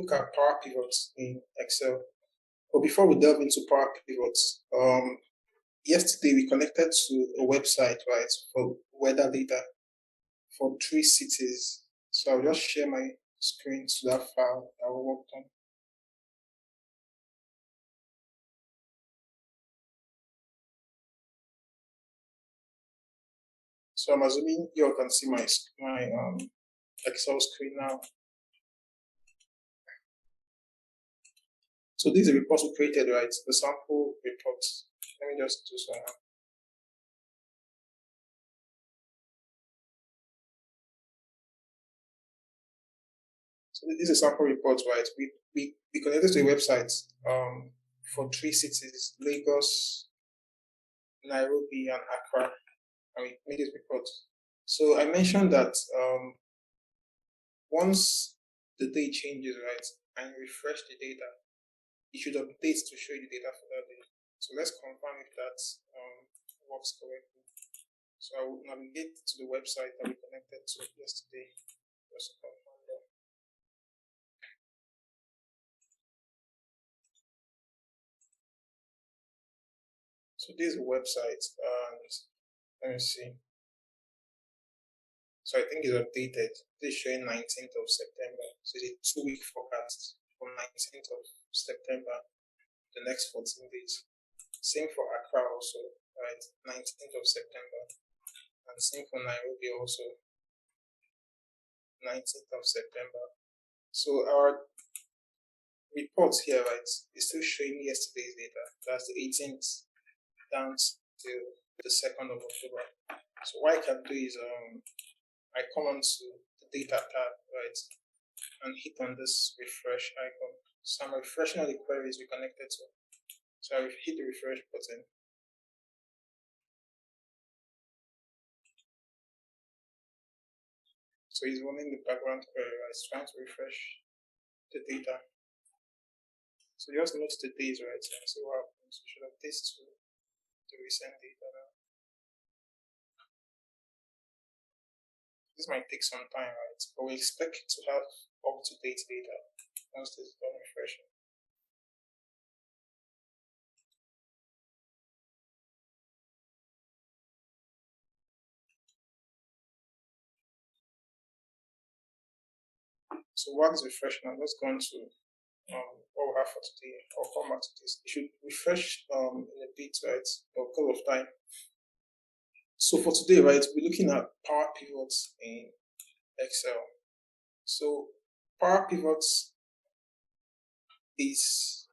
look at power pivots in Excel. But before we delve into power pivots, yesterday we connected to a website, right, for weather data for 3 cities. So I'll just share my screen to that file that we worked on. So I'm assuming you all can see my Excel screen now. So this is a report we created, right? The sample report. Let me just do so now. So this is a sample report, right? We connected to a website for 3 cities, Lagos, Nairobi, and Accra, and we made this report. So I mentioned that once the day changes, right, and you refresh the data, it should update to show you the data for that day. So let's confirm if that works correctly. So I will navigate to the website that we connected to yesterday. Just to confirm that. So this is a website, and let me see. So I think it's updated. This is showing 19th of September. So it's a 2-week forecast from 19th of September, the next 14 days. Same for Accra also, right? 19th of September. And same for Nairobi also, 19th of September. So our report here, right, is still showing yesterday's data. That's the 18th down to the 2nd of October. So what I can do is I come onto the data tab, right, and hit on this refresh icon. So I'm refreshing all the queries we connected to. So I hit the refresh button. So it's running the background query, right? It's trying to refresh the data. So just note the days, right, and see what happens. We should have this to the recent data now. This might take some time, right? But we expect to have up-to-date data once this is done refreshing. So while it's refreshing, I'm just going to what we have for today. I'll come back to this. It should refresh in a bit, right? For a couple of time. So for today, right, we're looking at power pivots in Excel. So power pivots is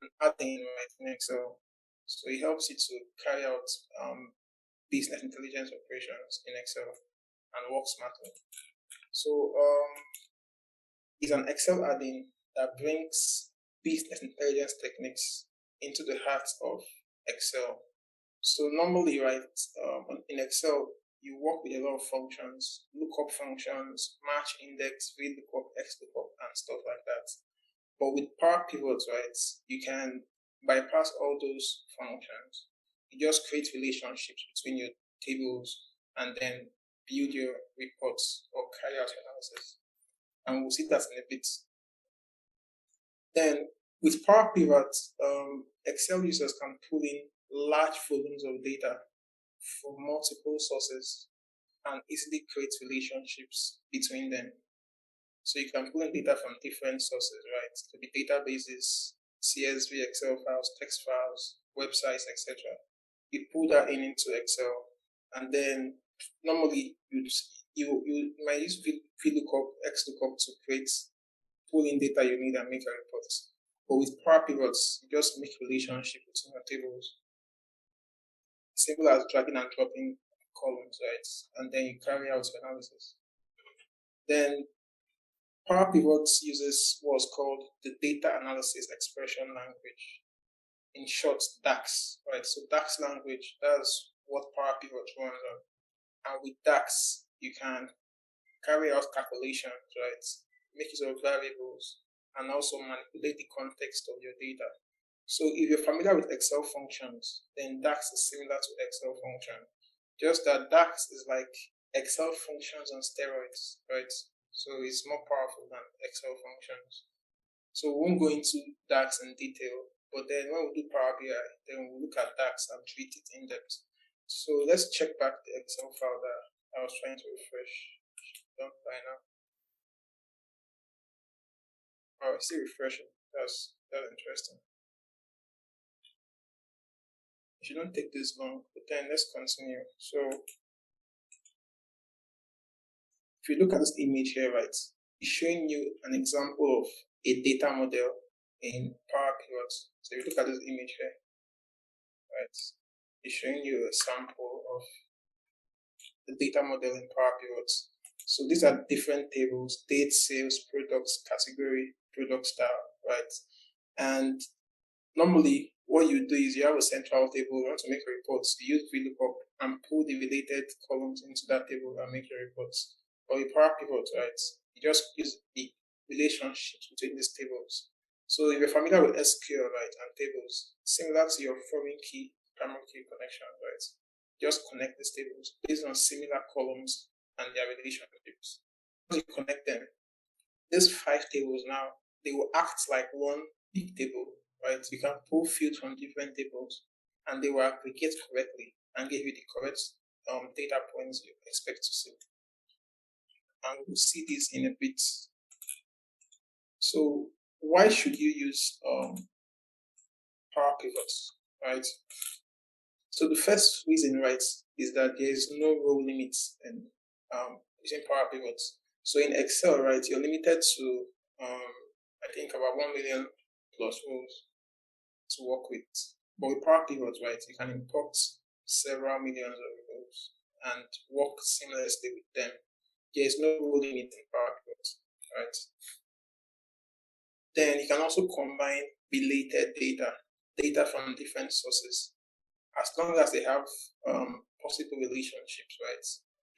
an add-in, right, in Excel. So it helps you to carry out business intelligence operations in Excel and work smarter. So it's an Excel add-in that brings business intelligence techniques into the heart of Excel. So normally, right, in Excel, you work with a lot of functions, lookup functions, match index, VLOOKUP, XLOOKUP, and stuff like that. But with power pivots, right, you can bypass all those functions. You just create relationships between your tables and then build your reports or carry out analysis. And we'll see that in a bit. Then with Power Pivot, Excel users can pull in large volumes of data from multiple sources and easily create relationships between them. So you can pull in data from different sources, right? It could be databases, CSV, Excel files, text files, websites, etc. You pull that into Excel, and then normally you might use VLOOKUP, XLOOKUP to create pull in data you need and make a report. But with Power Pivots, you just make relationship between your tables. Simple as dragging and dropping columns, right? And then you carry out your analysis. Then Power Pivots uses what's called the data analysis expression language. In short, DAX, right? So DAX language, that's what Power Pivot runs on. And with DAX, you can carry out calculations, right? Make use of variables and also manipulate the context of your data. So if you're familiar with Excel functions, then DAX is similar to Excel function. Just that DAX is like Excel functions on steroids, right? So it's more powerful than Excel functions. So we won't go into DAX in detail, but then when we do Power BI, then we'll look at DAX and treat it in depth. So let's check back the Excel file that I was trying to refresh. Done by now. Oh, I see refreshing. That's interesting. It shouldn't take this long, but then let's continue. So if you look at this image here, right, it's showing you an example of a data model in Power Pivot. So if you look at this image here, right, it's showing you a sample of the data model in Power Pivot. So these are different tables: date, sales, products, category, product style, right? And normally, what you do is you have a central table. You want to make a report. You use VLOOKUP and pull the related columns into that table and make your reports. But with Power Pivot, right, you just use the relationships between these tables. So if you're familiar with SQL, right, and tables, similar to your foreign key, primary key connection, right, just connect these tables based on similar columns and their relationships. Once you connect them, these 5 tables now, they will act like one big table, right? You can pull fields from different tables and they will aggregate correctly and give you the correct data points you expect to see. And we'll see this in a bit. So why should you use Power Pivots, right? So the first reason, right, is that there is no row limit in using Power Pivots. So in Excel, right, you're limited to I think about 1 million plus rows to work with. But with Power Pivots, right, you can import several millions of rows and work seamlessly with them. There is no row limit in Power Pivots, right? Then you can also combine related data from different sources, as long as they have possible relationships, right?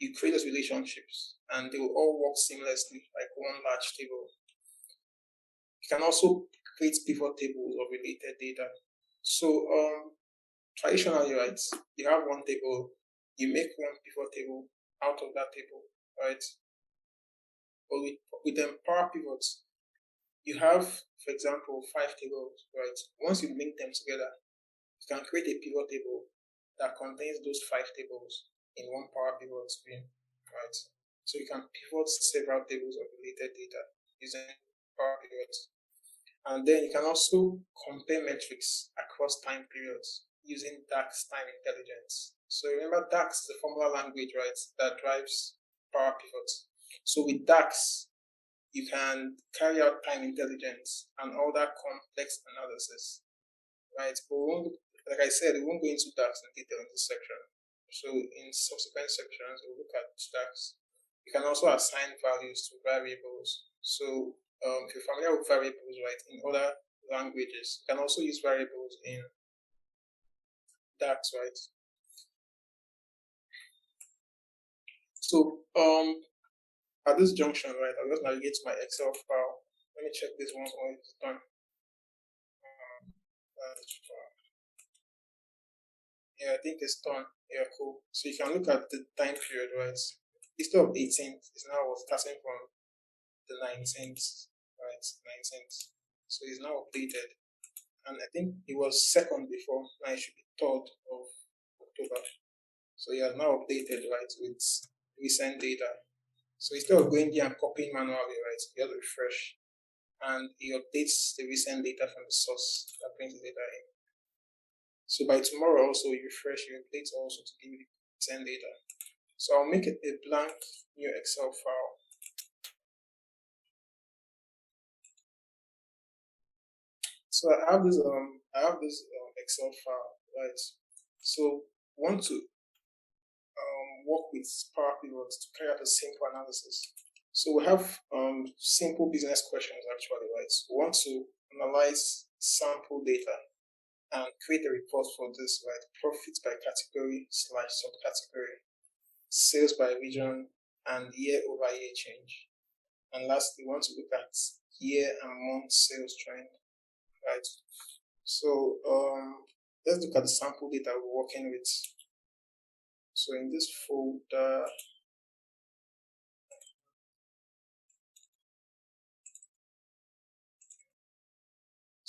You create those relationships and they will all work seamlessly like one large table. You can also create pivot tables of related data. So traditionally, right, you have one table, you make one pivot table out of that table, right? But with Power Pivots, you have, for example, 5 tables, right? Once you link them together, you can create a pivot table that contains those 5 tables in one Power Pivot screen, right? So you can pivot several tables of related data using Power Pivot. And then you can also compare metrics across time periods using DAX time intelligence. So remember, DAX is a formula language, right, that drives Power Pivot. So with DAX, you can carry out time intelligence and all that complex analysis, right? But like I said, we won't go into DAX in detail in this section. So in subsequent sections, we'll look at DAX. You can also assign values to variables. So if you're familiar with variables, right, in other languages, you can also use variables in DAX, right? So at this junction, right, I'll just navigate to my Excel file. Let me check this once when it's done. Yeah, I think it's done. Yeah, cool. So you can look at the time period, right? Instead of 18th, it's now starting from the 19th, right? 19th. So it's now updated. And I think it was 2nd before. Now it should be 3rd of October. So you are now updated, right, with recent data. So instead of going there and copying manually, right, you have to refresh. And it updates the recent data from the source that brings the data in. So by tomorrow also you refresh your update also to give you the recent data. So I'll make it a blank new Excel file. So I have this Excel file, right? So want to work with Power Pivots to carry out a simple analysis. So we have simple business questions actually, right? So we want to analyze sample data and create a report for this, right? Profits by category / subcategory, sales by region, and year-over-year change. And lastly, we want to look at year and month sales trend, right? So let's look at the sample data we're working with. So in this folder,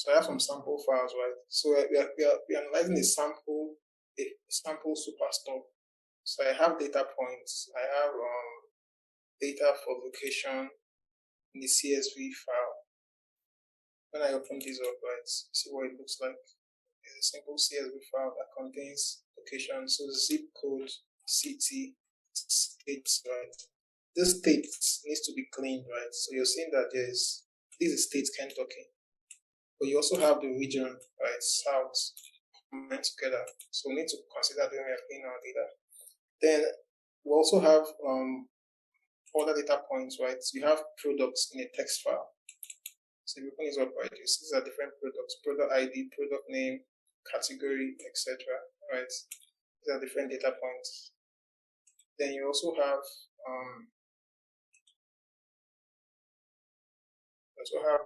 So I have some sample files, right? So we are analyzing a sample superstore. So I have data points. I have data for location in the CSV file. When I open this up, right, see what it looks like. It's a simple CSV file that contains location, so zip code, city, states, right? This state needs to be cleaned, right? So you're seeing that this is state Kentucky, but you also have the region, right? South combined together. So we need to consider when we are cleaning our data. Then we also have other data points, right? So you have products in a text file. So if you open this up, right, you see these are different products: product ID, product name, category, etc. Right? These are different data points. Then you also have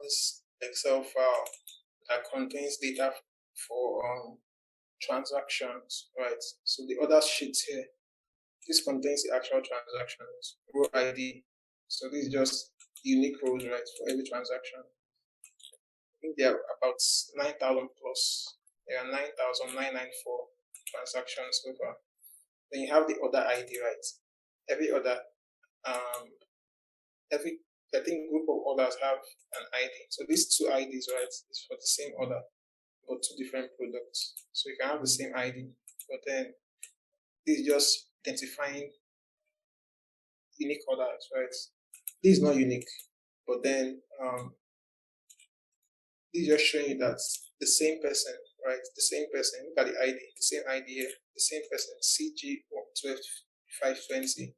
this Excel file that contains data for transactions, right? So the other sheets here, this contains the actual transactions, row ID. So this is just unique rows, right, for every transaction. I think there are about 9,000 plus. There are 9,994 transactions so far. Then you have the other ID, right? Every other, every I think group of orders have an ID. So these two IDs, right, is for the same order, but two different products. So you can have the same ID, but then this is just identifying unique orders, right? This is not unique, but then this is just showing you that the same person, right? The same person, look at the ID, the same ID here, the same person, CG12520,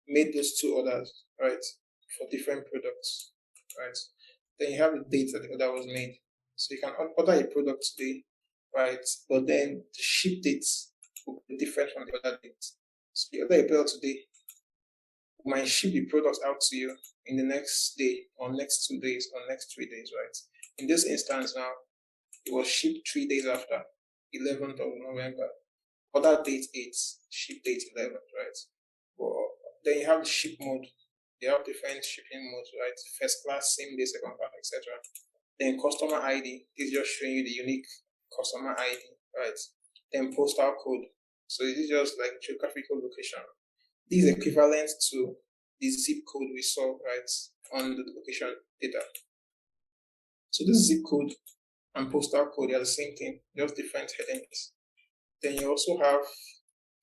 made those two orders, right, for different products, right? Then you have the date that the order was made. So you can order a product today, right? But then the ship dates will be different from the other dates. So you order a product today, might ship the product out to you in the next day or next 2 days or next 3 days, right? In this instance now, it was shipped 3 days after, 11th of November. Order date 8, ship date 11th, right? Well, then you have the ship mode. You have different shipping modes, right? First class, same day, second class, etc. Then customer ID is just showing you the unique customer ID, right? Then postal code. So this is just like geographical location. This is equivalent to the zip code we saw, right, on the location data. So this zip code and postal code are the same thing, just different headings. Then you also have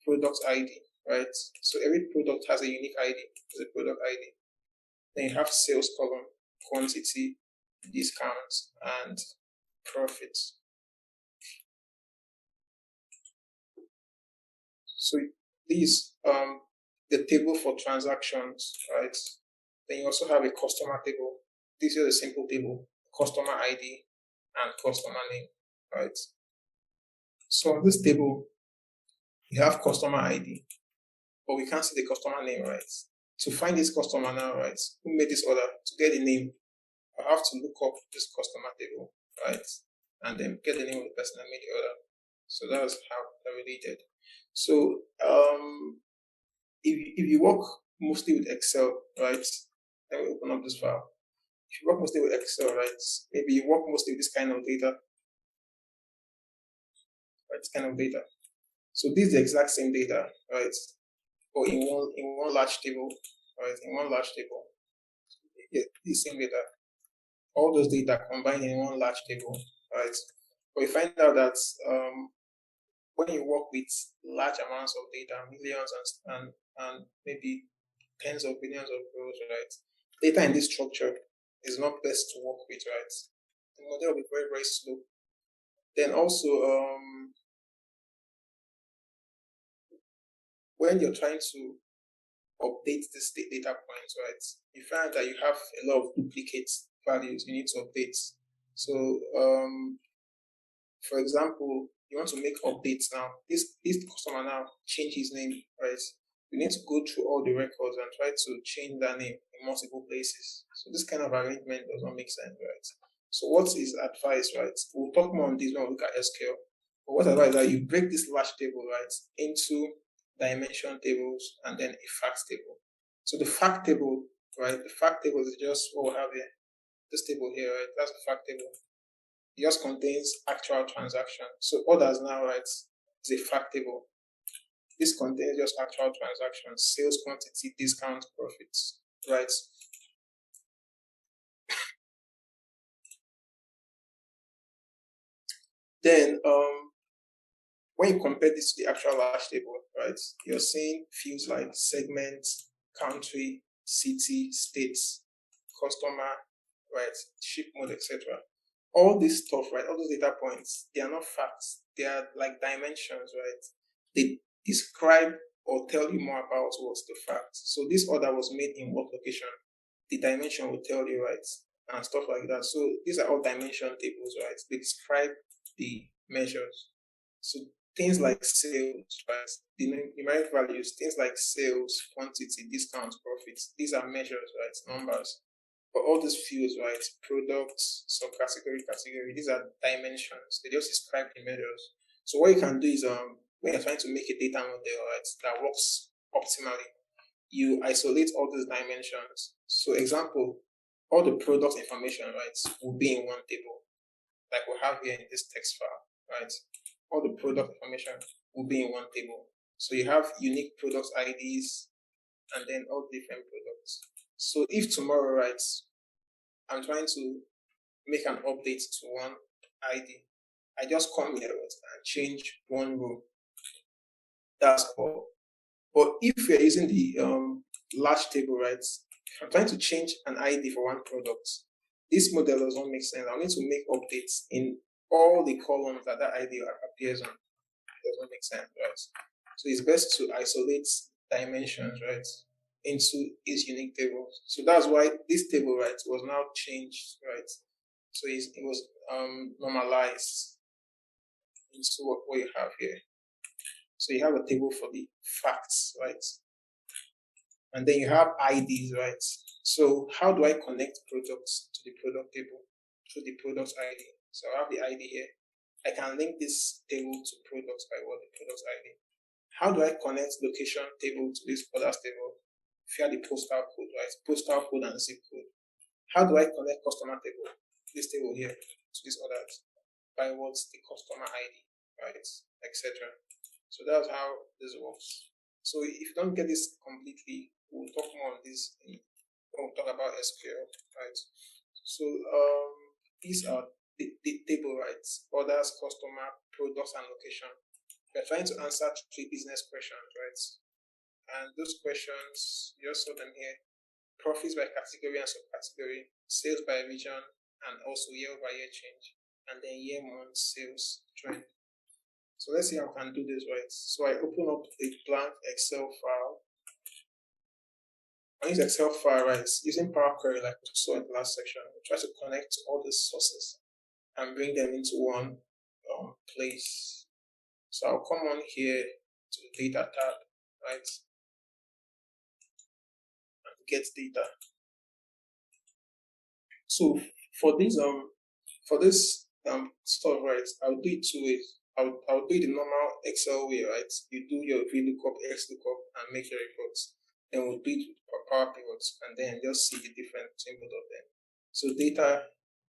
product ID, right? So every product has a unique ID, has a product ID. Then you have sales column, quantity, discounts, and profits. So these the table for transactions, right? Then you also have a customer table. This is a simple table: customer ID and customer name, right? So on this table, you have customer ID, but we can't see the customer name, right? To find this customer now, right, who made this order, to get the name, I have to look up this customer table, right, and then get the name of the person that made the order. So that's how they're related. So if you work mostly with Excel, right, let me open up this file. If you work mostly with Excel, right, maybe you work mostly with this kind of data, right, this kind of data. So this is the exact same data, right, or in one large table, right, in one large table, you get the same data. All those data combined in one large table, right? But you find out that when you work with large amounts of data, millions and maybe tens of billions of rows, right? Data in this structure is not best to work with, right? The model will be very, very slow. Then also, when you're trying to update this data points, right, you find that you have a lot of duplicate values you need to update. So, for example, you want to make updates now. This customer now change his name, right? You need to go through all the records and try to change that name in multiple places. So this kind of arrangement does not make sense, right? So what is advice, right? We'll talk more on this when we look at SQL. But what advice is that you break this large table, right, into dimension tables and then a fact table. So the fact table, right? The fact table is just what we have here. This table here, right? That's the fact table. It just contains actual transactions. So orders now, right, is a fact table. This contains just actual transactions, sales quantity, discount, profits, right? Then when you compare this to the actual large table, right, you're seeing fields like segment, country, city, states, customer, right, ship mode, etc. All this stuff, right, all those data points, they are not facts. They are like dimensions, right? They describe or tell you more about what's the fact. So this order was made in what location? The dimension will tell you, right? And stuff like that. So these are all dimension tables, right? They describe the measures. So things like sales, right? The numeric values, things like sales, quantity, discounts, profits, these are measures, right? Numbers. But all these fields, right? Products, subcategory, category, these are dimensions. They just describe the measures. So what you can do is when you're trying to make a data model, right, that works optimally, you isolate all these dimensions. So example, all the product information, right, will be in one table, like we have here in this text file, right? All the product information will be in one table. So you have unique product IDs and then all different products. So if tomorrow, right, I'm trying to make an update to one ID, I just come here and change one row. That's all. But if you're using the large table, right, I'm trying to change an ID for one product. This model does not make sense. I need to make updates in all the columns that that ID appears on. It does not make sense, right? So it's best to isolate dimensions, right, into its unique tables. So that's why this table, right, was now changed, right? So it was normalized into what you have here. So you have a table for the facts, right? And then you have IDs, right? So how do I connect products to the product table, to the product ID? So I have the ID here. I can link this table to products by what the product ID. How do I connect location table to this orders table via the postal code, right? Postal code and zip code. How do I connect customer table, this table here, to this orders by what's the customer ID, right? Etc. So that's how this works. So if you don't get this completely, we'll talk more on this when we talk about SQL, right? So these are the table, rights, orders, customer, products, and location. We're trying to answer three business questions, right? And those questions, you just saw them here: profits by category and subcategory, sales by region, and also year-over-year change, and then year-month sales trend. So let's see how I can do this, right? So I open up a blank Excel file. I use Excel file, right? Using Power Query, like we saw in the last section, we try to connect all these sources and bring them into one place. So I'll come on here to the data tab, right? And get data. So for this stuff, right, I'll do it two ways. I'll do it the normal Excel way, right? You do your VLOOKUP, XLOOKUP, and make your reports. Then we'll do it with Power Pivots, and then just see the difference between both of them. So data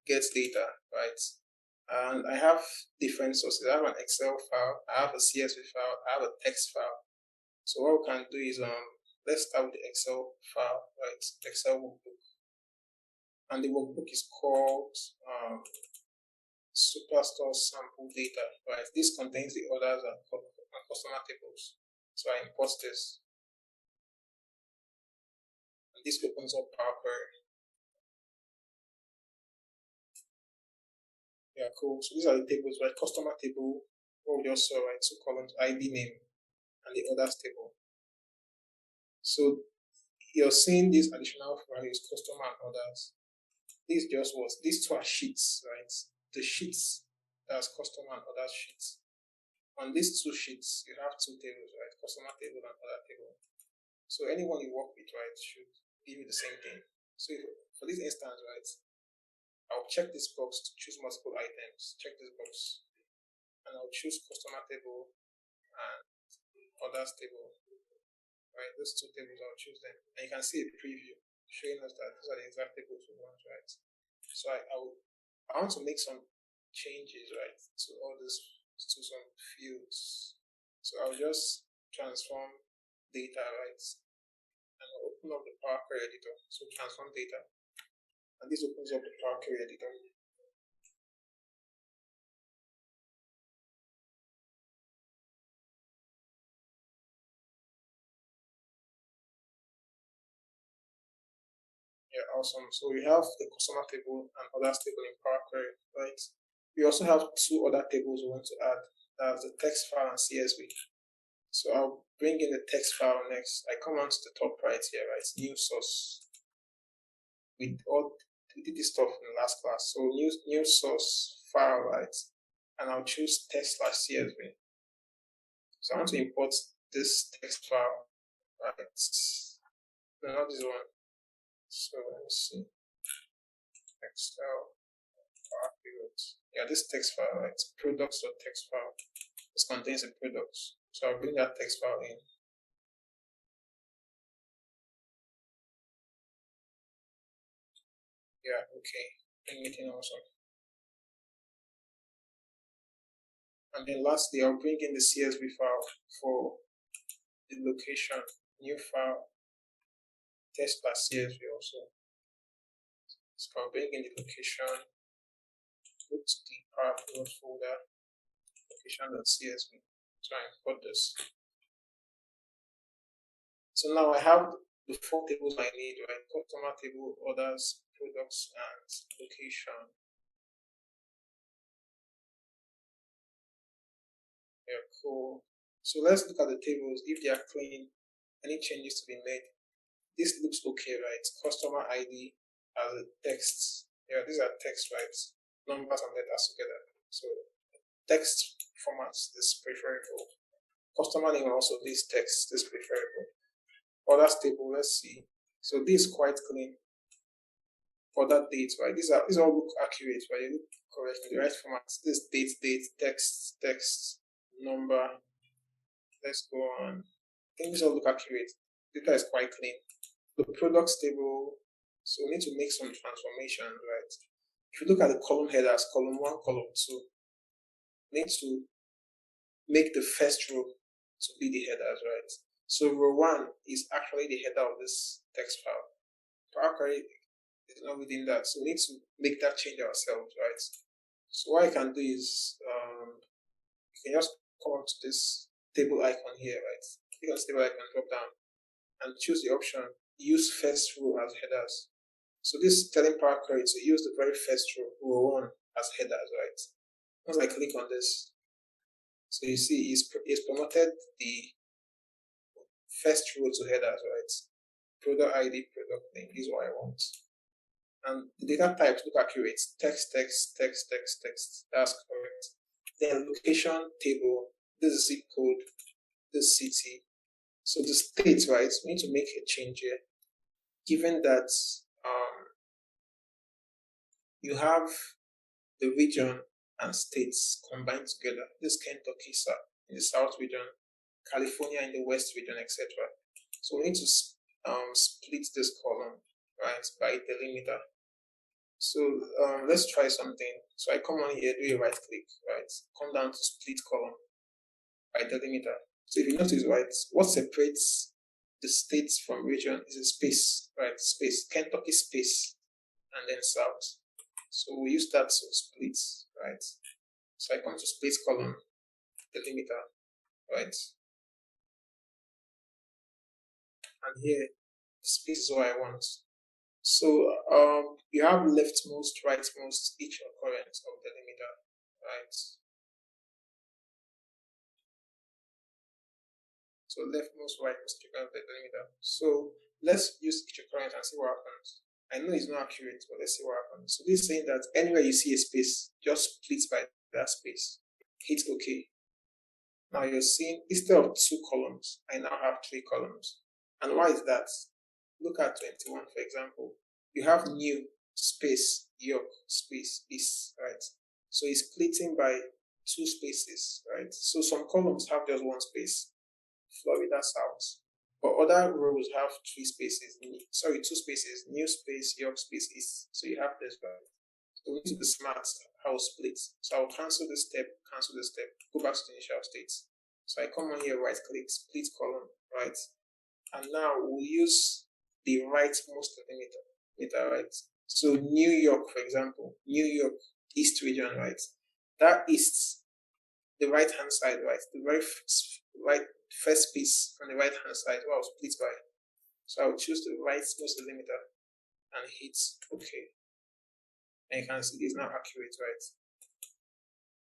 gets data, right? And I have different sources. I have an Excel file, I have a CSV file, I have a text file. So what we can do is let's start with the Excel file, right? Excel workbook. And the workbook is called Superstore Sample Data, right? This contains the orders and customer tables. So I import this. And this opens up Power Query. Yeah, cool. So these are the tables, right? Customer table, what we just saw, right? Two columns, ID name, and the orders table. So you're seeing these additional values, customer and orders. This just was, these two are sheets, right? The sheets, that's customer and orders sheets. On these two sheets, you have two tables, right? Customer table and order table. So anyone you work with, right, should give you the same thing. So for this instance, right, I'll check this box to choose multiple items. Check this box. And I'll choose customer table and orders table. Right, those two tables, I'll choose them. And you can see a preview showing us that these are the exact tables we want, right? So I want to make some changes, right, to all this, to some fields. So I'll just transform data, right, and I'll open up the Power Query editor. So transform data, and this opens up the Power Query editor. Yeah, awesome. So we have the customer table and others table in Power Query, right? We also have two other tables we want to add. That's the text file and CSV. So I'll bring in the text file next. I come onto the top right here, right? New source. We did this stuff in the last class. So new source file, right? And I'll choose text/CSV. So I want to import this text file, right? No, not this one. So let me see. Excel. Yeah, this text file, right? Products.text file. This contains the products. So I'll bring that text file in. Yeah, okay. Bring it in also. And then lastly, I'll bring in the CSV file for the location, new file, test.csv also. So I'll bring in the location, go to the Power Pivot folder, location.csv. So I import this. So now I have the four tables I need, right? Customer table, orders, products, and location. Yeah, cool. So let's look at the tables. If they are clean, any changes to be made. This looks okay, right? Customer ID as a text. Yeah, these are text, right? Numbers and letters together. So text formats is preferable. Customer name also, this text is preferable. Orders table, let's see. So this is quite clean. Order date, right? These all look accurate, right? They look correct in the right formats. This date, text, number. Let's go on. I think these all look accurate. Data is quite clean. The products table, so we need to make some transformations, right? If you look at the column headers, column 1, column 2, we need to make the first row to be the headers, right? So row 1 is actually the header of this text file. Power Query is not within that, so we need to make that change ourselves, right? So what I can do is, you can just come up to this table icon here, right? Click on this table icon, drop down, and choose the option use first row as headers. So this is telling Power Query to use the very first row 1 as headers, right? Once I click on this, so you see it's promoted the first row to headers, right? Product ID, product name is what I want. And the data types look accurate. Text. That's correct. Then location table, this is zip code, this city. So the state, right? We need to make a change here. Given that you have the region and states combined together. This Kentucky in the South region, California in the West region, etc. So we need to split this column, right, by delimiter. So let's try something. So I come on here, do a right click, right, come down to split column by delimiter. So if you notice, right, what separates the states from region is a space, right, space, Kentucky space, and then South. So we use that to split, right? So I come to split column, delimiter, right? And here, the space is what I want. So you have leftmost, rightmost, each occurrence of delimiter, right? So leftmost, rightmost, each occurrence of the delimiter. So let's use each occurrence and see what happens. I know it's not accurate, but let's see what happens. So this is saying that anywhere you see a space, just split by that space. Hit OK. Now you're seeing, instead of 2 columns, I now have 3 columns. And why is that? Look at 21, for example. You have new space, York space is, right? So it's splitting by 2 spaces, right? So some columns have just 1 space, Florida South. But other rows have 3 spaces, 2 spaces, new space, York space, east. So you have this, right? So we need to be smart how we split. So I'll cancel this step, go back to the initial state. So I come on here, right click, split column, right? And now we'll use the rightmost delimiter, right? So New York, for example, New York East region, right? That east, the right hand side, right? The very first piece on the right hand side, well, split by. So I'll choose the rightmost delimiter and hit OK. And you can see this is now accurate, right?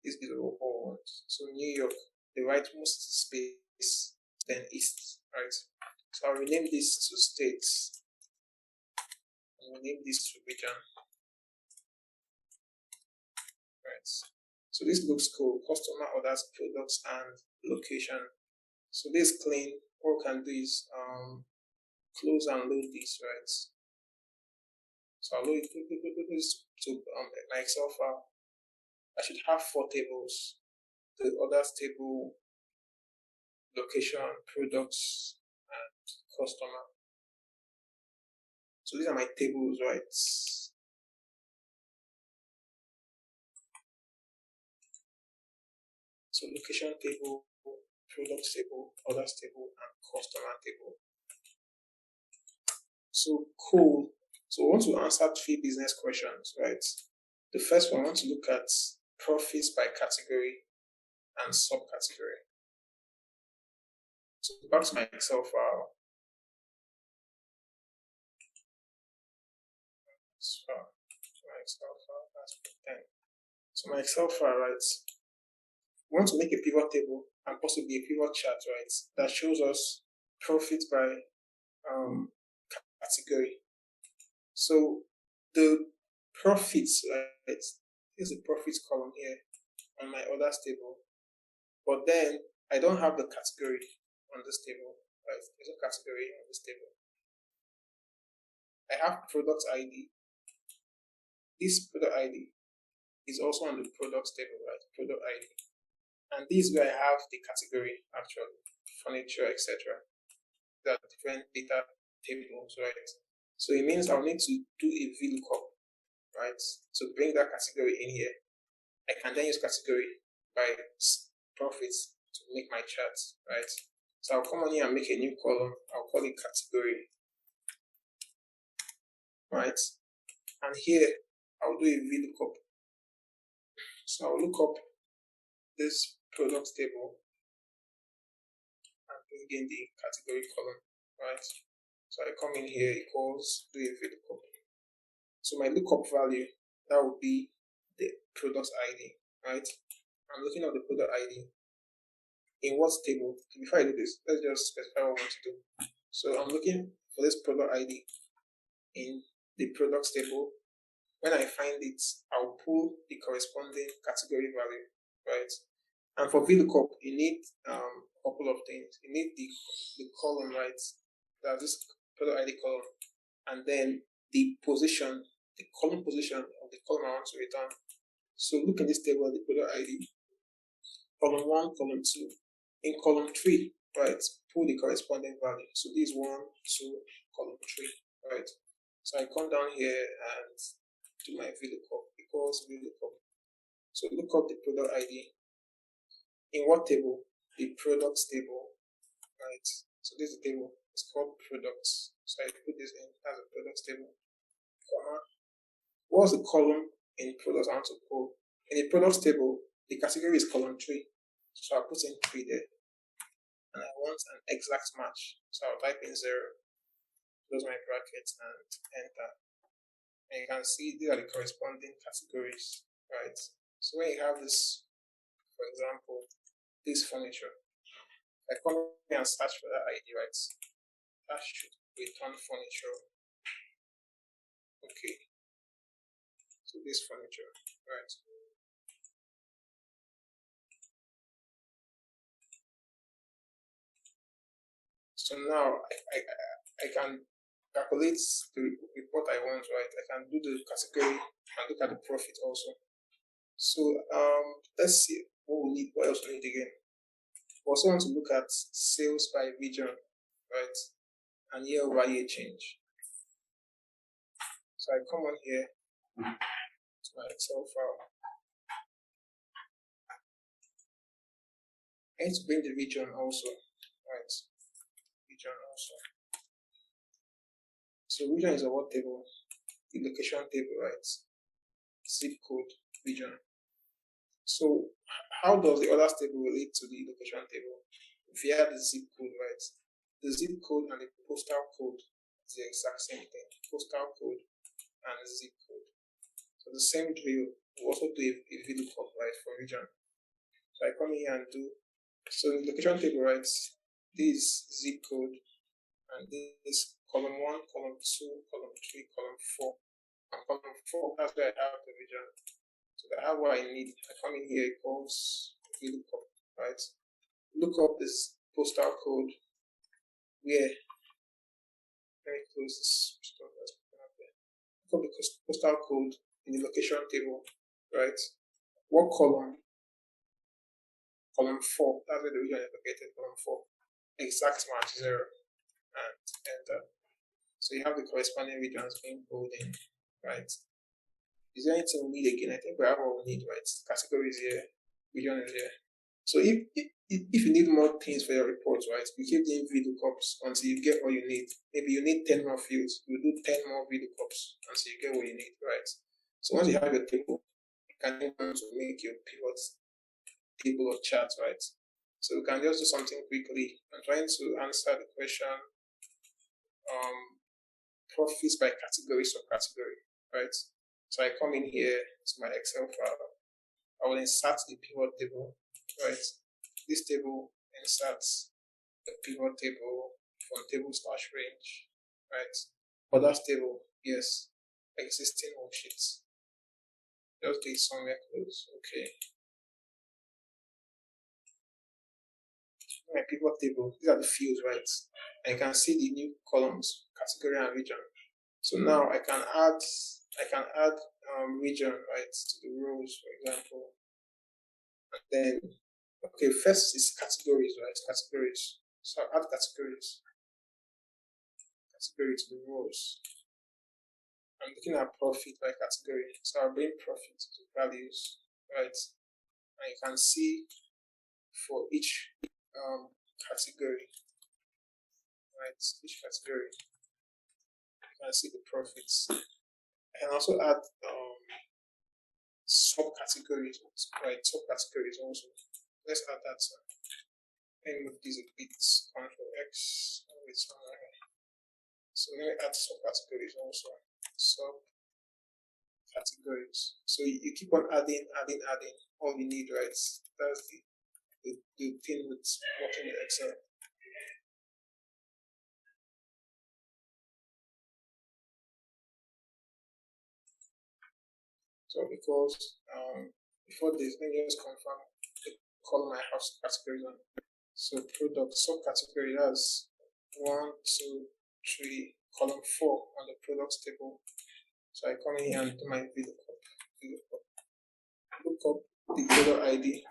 This is all I want. So New York, the rightmost space, then east, right? So I'll rename this to states. I'll rename this to region. Right. So this looks cool. Customer orders, products, and location. So this clean. What we can do is close and load this, right? So I'll load this to my Excel file. I should have 4 tables. The orders table, location, products, and customer. So these are my tables, right? So location table, products table, orders table, and customer table. So cool. So we want to answer 3 business questions, right? The first one, I want to look at profits by category and subcategory. So back to my Excel file. So my Excel file, right? We want to make a pivot table and possibly a pivot chart, right? That shows us profits by category. So the profits, right? Here's the profits column here on my orders table. But then I don't have the category on this table, right? There's no category on this table. I have product ID. This product ID is also on the products table, right? Product ID. And this is where I have the category, actually, furniture, etc. There are different data tables, right? So it means I'll need to do a VLOOKUP, right? To bring that category in here. I can then use category by profits to make my chart, right? So I'll come on here and make a new column. I'll call it category, right? And here I'll do a VLOOKUP. So I'll look up this products table and bring in the category column, right? So I come in here, equals, do a VLOOKUP. So my lookup value, that would be the product ID, right? I'm looking at the product ID. In what table? Before I do this, let's just specify what I want to do. So I'm looking for this product ID in the products table. When I find it, I'll pull the corresponding category value, right? And for VLOOKUP, you need a couple of things. You need the column, right? That's this product ID column, and then the position, the column position of the column I want to return. So look at this table, the product ID, column 1, column 2. In column 3, right, pull the corresponding value. So this 1, 2, column 3, right? So I come down here and do my VLOOKUP, equals VLOOKUP. So look up the product ID. In what table? The products table, right? So this is the table. It's called products. So I put this in as a products table. What's the column in products I want to pull? In the products table, the category is column 3. So I'll put in 3 there. And I want an exact match. So I'll type in 0, close my brackets, and enter. And you can see these are the corresponding categories, right? So when you have this, for example, this furniture, I come here and search for that ID, right? That should return furniture. Okay. So this furniture, right? So now I can calculate the report I want, right? I can do the category and look at the profit also. So let's see what we need. What else we need again? We also want to look at sales by region, right? And year-over-year change. So I come on here to my Excel file. I need to bring the region also, right? Region also. So region is a what table? The location table, right? Zip code region. So how does the others table relate to the location table? Via the zip code, right? The zip code and the postal code is the exact same thing. Postal code and zip code. So the same drill, we also do a VLOOKUP, right, for region. So I come here and do, so the location table, right, this zip code and this column 1, column 2, column 3, column 4. And column 4, that's where I have the region. So I have what I need. I come in here equals VLOOKUP, right? Look up this postal code where, let me close this stuff that's up there. Look up the postal code in the location table, right? What column? Column 4, that's where the region is located, column 4. Exact match 0 and enter. So you have the corresponding regions being pulled in, right? Is there anything we need again? I think we have what we need, right? Categories here, region is here. So if you need more things for your reports, right, you keep doing VLOOKUPs until you get what you need. Maybe you need 10 more fields, you do 10 more VLOOKUPs until you get what you need, right? So once you have your table, you can then want to make your pivot table or chart, right? So we can just do something quickly. I'm trying to answer the question, profits by category, subcategory, right? So I come in here to my Excel file. I will insert the pivot table, right? This table inserts the pivot table from table/range, right? Others table, yes, existing worksheets. Just do it somewhere close, okay. My pivot table, these are the fields, right? And you can see the new columns, category and region. So now I can add region, right, to the rows, for example. And then, okay, first is categories, right? Categories. So I'll add categories. Category to the rows. I'm looking at profit by category. So I'll bring profit to values, right? And you can see for each category, right? Each category, you can see the profits. I can also add subcategories, right? Subcategories also. Let's add that. Let me move these a bit. Control X. So let me add subcategories also. Subcategories. So you keep on adding all you need, right? That's the thing with working with Excel. So because before this, let me just confirm the column I have categories on. So product subcategory, that's 1, 2, 3, column 4 on the products table. So I come in here and do my VLOOKUP. Look up the product ID.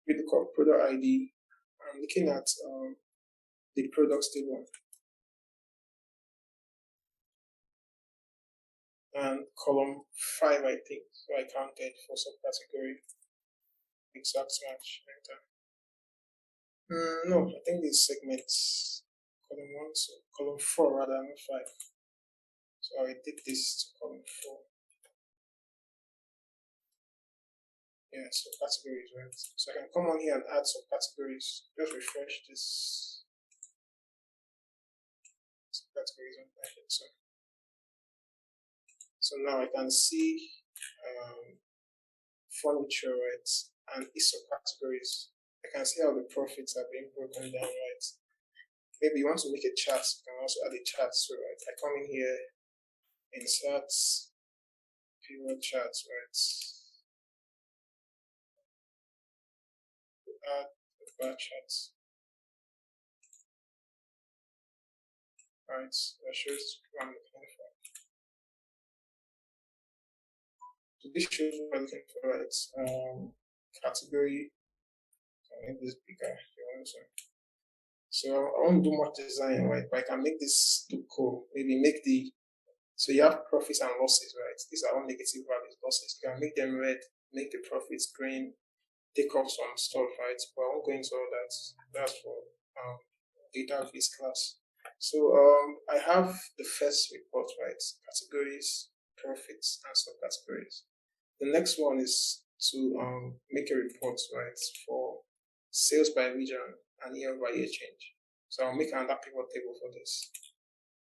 VLOOKUP product ID. I'm looking at the products table. And column 5, I think. So I counted for subcategory. Exact match. Enter. No, I think these segments column 1 to column 4 rather than 5. So I did this to column 4. Yeah, subcategories, right? So I can come on here and add subcategories. Just refresh this subcategories on my head. So now I can see furniture, right? And its subcategories. I can see how the profits are being broken down, right? Maybe you want to make a chart, you can also add a chart. So right, I come in here, insert pivot charts, right? add the bar charts. Right, that shows what I'm looking for. So this shows what I'm looking for, right? Category. I'll make this bigger. So I won't do much design, right? But I can make this look cool. Maybe make the, so you have profits and losses, right? These are all negative values, losses. You can make them red, make the profits green, take off some stuff, right? But I won't go into all that. That's for data of this class. So I have the first report, right? Categories, profits, and subcategories. The next one is to make a report, right, for sales by region and year-over-year change. So I'll make another pivot table for this.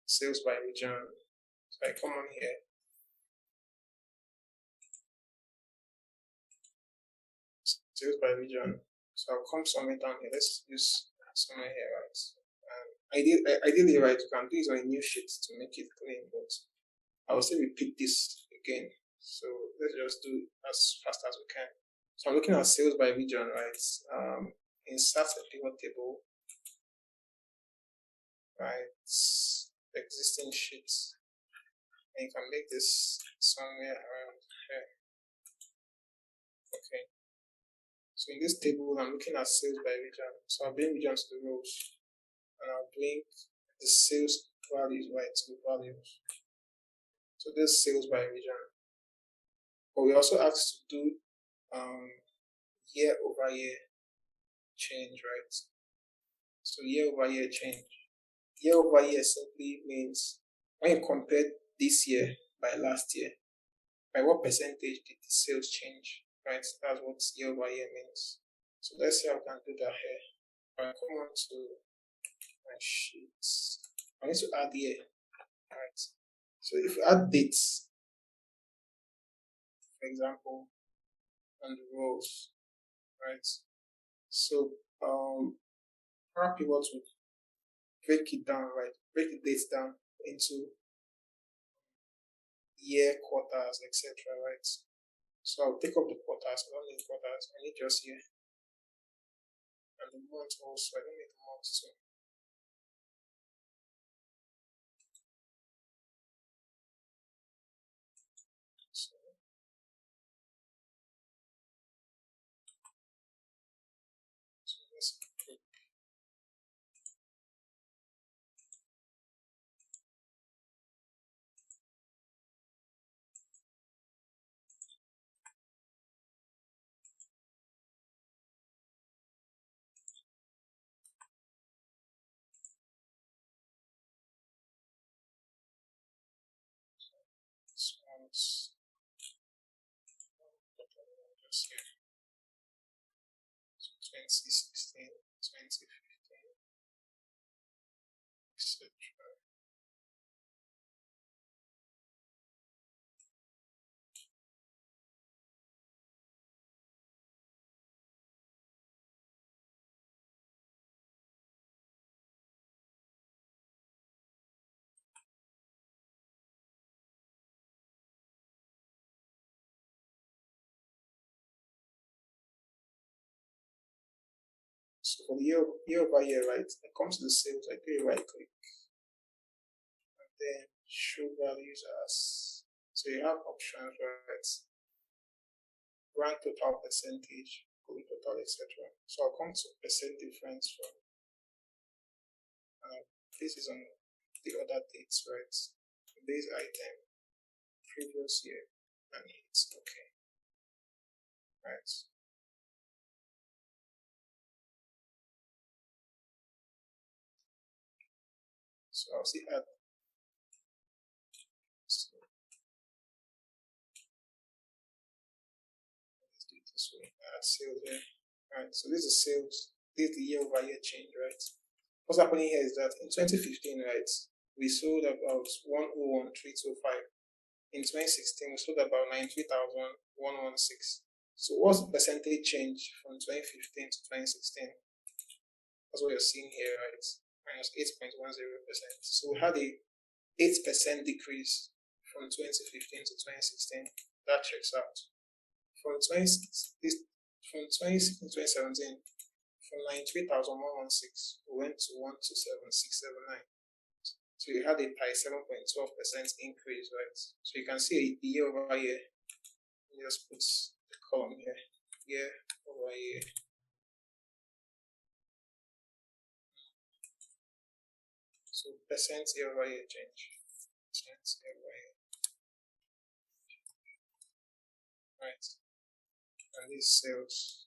Sales by region. So I come on here. Sales by region. So I'll come somewhere down here. Let's use somewhere here, right? Ideally, right, you can do it on a new sheet to make it clean, but I will say we pick this again. So let's just do as fast as we can. So I'm looking at sales by region, right? Insert a pivot table, right? Existing sheets. And you can make this somewhere around here. Okay. So in this table, I'm looking at sales by region. So I'll bring regions to the rows. And I'll bring the sales values right to the values. So this sales by region. But we also asked to do year over year change, right? So year over year change. Year over year simply means when you compare this year by last year, by what percentage did the sales change, right? That's what year over year means. So let's see how we can do that here. I'll come on to my sheets. I need to add year, right? So if we add dates, for example, on the rows, right? So Power Pivot would break it down, right? Break the dates down into year, quarters, etc., right? So I'll take up the quarters. I don't need quarters. I need just year. And the month also. I don't need the month too. So let's click. This one's just here. So 2016, 2015, etc. So for the year over year, right, it comes to the sales, I do a right click and then show values as, so you have options, right? Grand total, percentage, goal total, etc. So I'll come to percent difference from this is on the other dates, right? This item, previous year, and it's okay, right? So I'll see add. So let's do it this way. Add sales there, right? So this is sales. This is the year over year change, right? What's happening here is that in 2015, right, we sold about 101,325. In 2016, we sold about 93,116. So what's the percentage change from 2015 to 2016? That's what you're seeing here, right? Minus 8.10%. So we had a 8% decrease from 2015 to 2016. That checks out. From 2017, from 93,116, we went to 127,679. So you had a 37.12% increase, right? So you can see year over year. Let me just put the column here. Year over year. So percent year over year change. Percent year over year. Right. And this sales.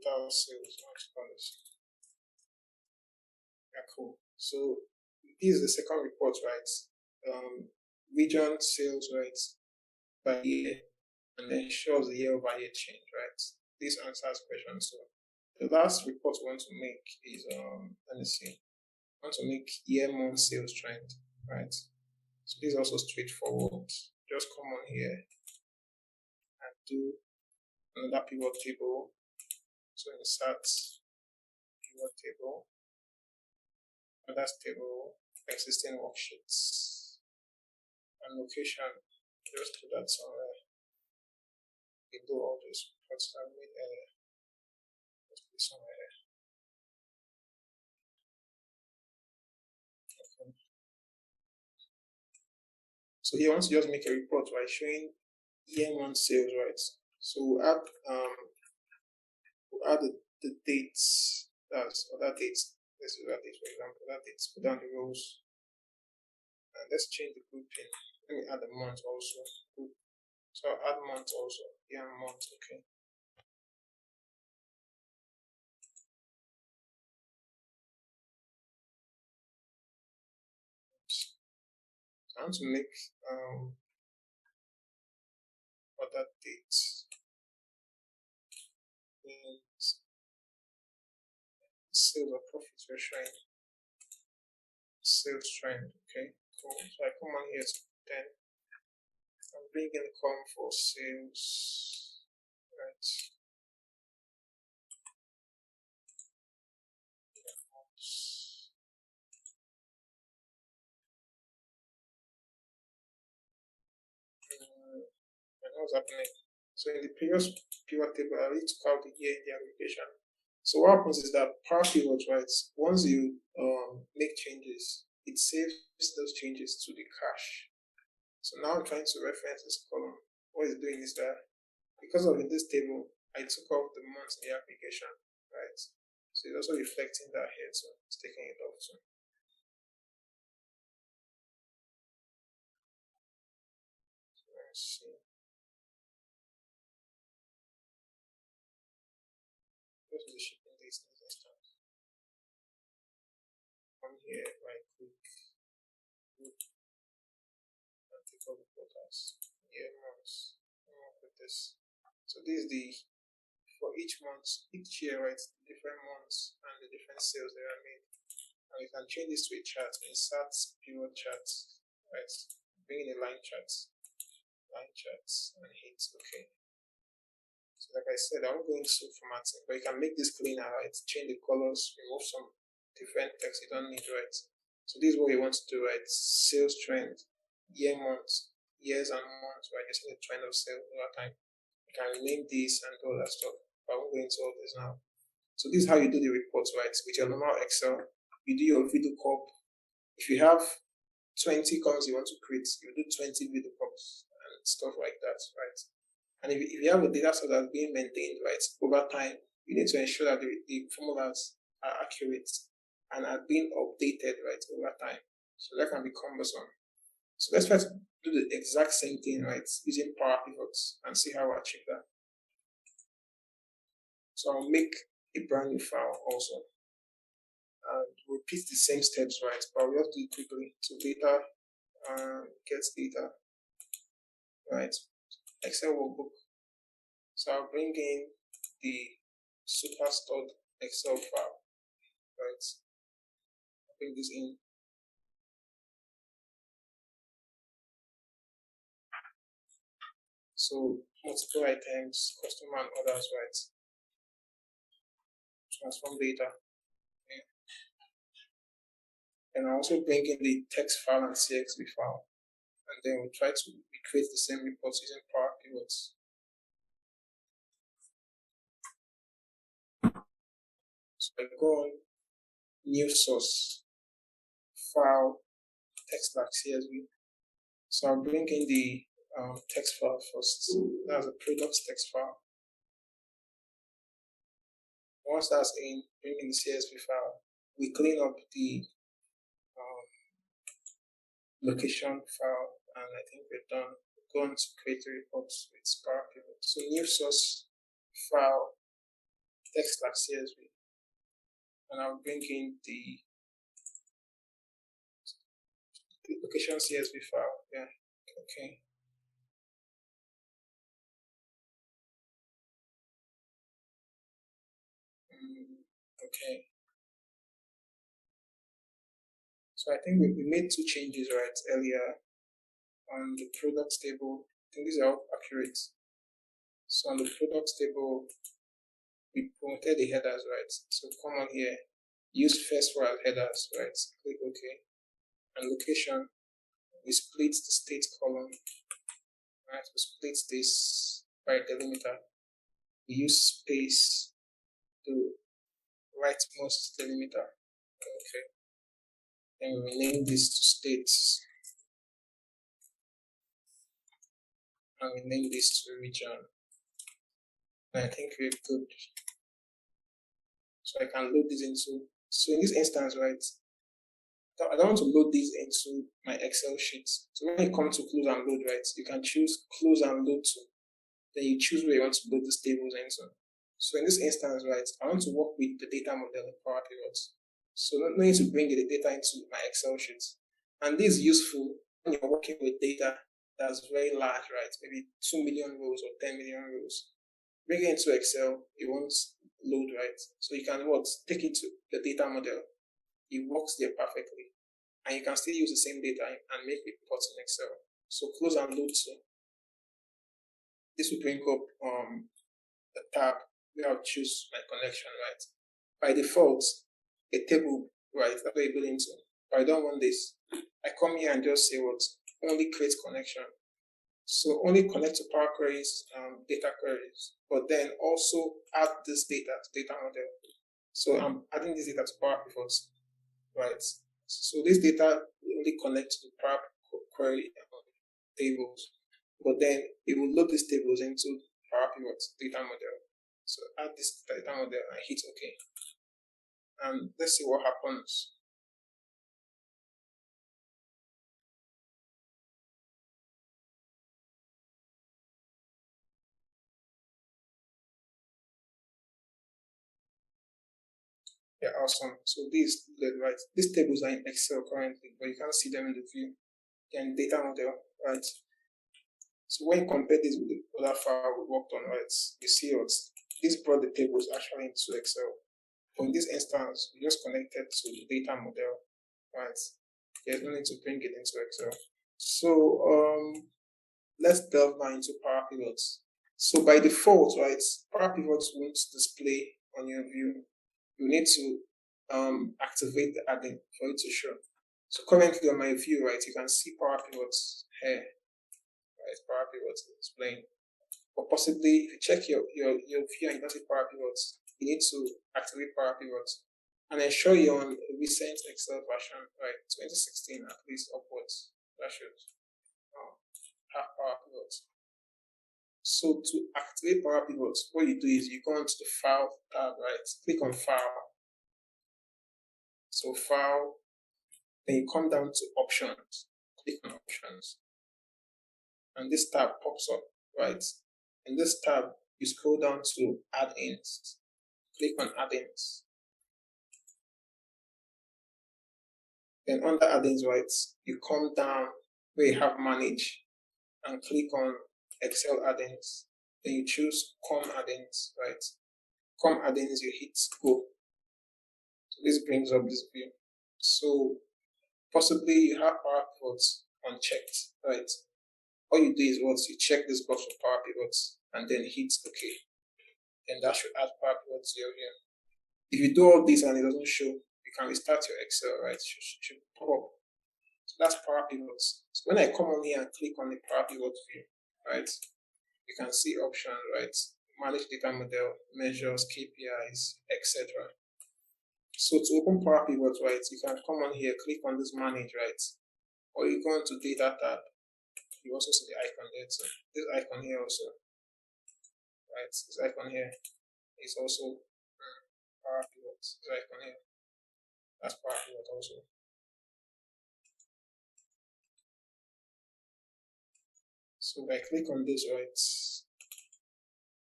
Total sales. Yeah, cool. So this is the second report, right? Region sales, right, by year, and then shows the year over year change, right? This answers questions. So the last report we want to make is let me see. I want to make year month sales trend, right? So this is also straightforward. Just come on here and do another pivot table. So insert pivot table, other table, existing worksheets, and location. Just do that somewhere. We do all this. Let's put it somewhere. Okay. So here, once you just make a report, right, showing year month sales, right? So we'll add the dates. That's other dates. This is other dates, for example. Other dates. Put down the rows. And let's change the grouping. Let me add the month also. So I'll add month also. Year month, okay. So I want to make other dates. And sales or profits we're showing. Sales trend, okay, cool. So I come on here to 10. I'm bringing the column for sales, right? And what's happening? So in the previous pivot table, I already took out the year in the application. So what happens is that Power Pivot, right? Once you make changes, it saves those changes to the cache. So now I'm trying to reference this column. What it's doing is that because of in this table, I took off the months in the application, right? So it's also reflecting that here, so it's taking it off. So let's see. Go to the shipping dates in this instance. Come here, right click, group, and take all the quotas. Year months. With this. So this is the for each month, each year, right? Different months and the different sales that are made. And you can change this to a chart, insert pivot chart, right? Bring in a line chart, and hit OK. So like I said, I'm going to formatting, but you can make this cleaner, right? Change the colors, remove some different text you don't need, right? So this is what you want to do, right? Sales trend, year, months, years and months, right? Just the trend of sales over time. You can rename this and all that stuff. But I won't go into all this now. So this is how you do the reports, right? With your normal Excel, you do your VLOOKUP. If you have 20 columns you want to create, you do 20 VLOOKUPs and stuff like that, right? And if you have a data set that's being maintained, right, over time, you need to ensure that the formulas are accurate and are being updated, right, over time. So that can be cumbersome. So let's try to do the exact same thing, right, using Power Pivots and see how we achieve that. So I'll make a brand new file also and repeat the same steps, right, but we have to do it quickly. So data, gets data, right, Excel workbook. So I'll bring in the super stored Excel file, right? I'll bring this in. So multiple items, customer and others, right? transform data. Okay. And I also bring in the text file and CSV file. And then we try to recreate the same reports using Power Pivots. So I go on new source, file, text like CSV. So I'll bring in the text file first. That's a products text file. Once that's in, bring in the CSV file. We clean up the location file, and I think we're done. Go on to create a report with Power Pivot. So new source, file, text like CSV. And I'll bring in the location CSV file. Yeah, okay. Okay. So I think we made two changes right earlier on the products table. I think these are all accurate. So on the products table, we promoted the headers, right? So come on here, use first row as headers, right? Click OK. And location, we split the state column, right? We split this by delimiter. We use space to rightmost delimiter. Okay. And we rename this to states. And we name this to region. And I think we're good. So I can load this into, so in this instance, right, I don't want to load these into my Excel sheet. So when you come to close and load, right, you can choose close and load to. Then you choose where you want to load these tables into. So in this instance, right, I want to work with the data model in Power Pivots. So not need to bring the data into my Excel sheet. And this is useful when you're working with data that's very large, right? Maybe 2 million rows or 10 million rows. Bring it into Excel, it won't load, right? So you can take it to the data model. It works there perfectly. And you can still use the same data and make reports in Excel. So close and load to. This will bring up the tab where I'll choose my connection, right? By default, a table, right? That's what you go into. But I don't want this. I come here and just say only create connection. So only connect to Power Queries, data queries, but then also add this data to data model. So I'm adding this data to Power Pivots, right? So this data will only connect to the Power Query tables, but then it will load these tables into Power Pivots data model. So add this data model and hit OK. And let's see what happens. Yeah, awesome. So these tables are in Excel currently, but you can't see them in the view. They're in data model, right? So when you compare this with the other file we worked on, right, you see this brought the tables actually into Excel. But in this instance, we just connected to the data model, right? There's no need to bring it into Excel. So let's delve now into Power Pivots. So by default, right, Power Pivots won't display on your view. You need to activate the add-in for it to show. So currently on my view, right, you can see Power Pivots here. Right, Power Pivots displaying. But possibly if you check your view and you don't see Power Pivots, you need to activate Power Pivots and ensure you're on a recent Excel version, right? 2016 at least upwards. That should have Power Pivots. So to activate Power Pivots, what you do is you go into the File tab, right? Click on File. So File, then you come down to Options. Click on Options. And this tab pops up, right? In this tab, you scroll down to Add-ins. Click on Add-ins. Then under Add-ins, right, you come down where you have Manage and click on Excel Add-ins. Then you choose Com Add-ins, right? Com Add-ins, you hit Go. So this brings up this view. So possibly you have Power Pivots unchecked, right? All you do is you check this box for Power Pivots and then hit OK. Then that should add Power Pivots to your view. If you do all this and it doesn't show, you can restart your Excel, right? It should pop up. So that's Power Pivots. So when I come on here and click on the Power Pivot view, right, you can see options, right? Manage data model, measures, KPIs, etc. So to open Power Pivot, right, you can come on here, click on this manage, right? Or you go into data tab, you also see the icon there. So this icon here also, right? This icon here is also Power Pivot. This icon here, that's Power Pivot also. So if I click on this, right,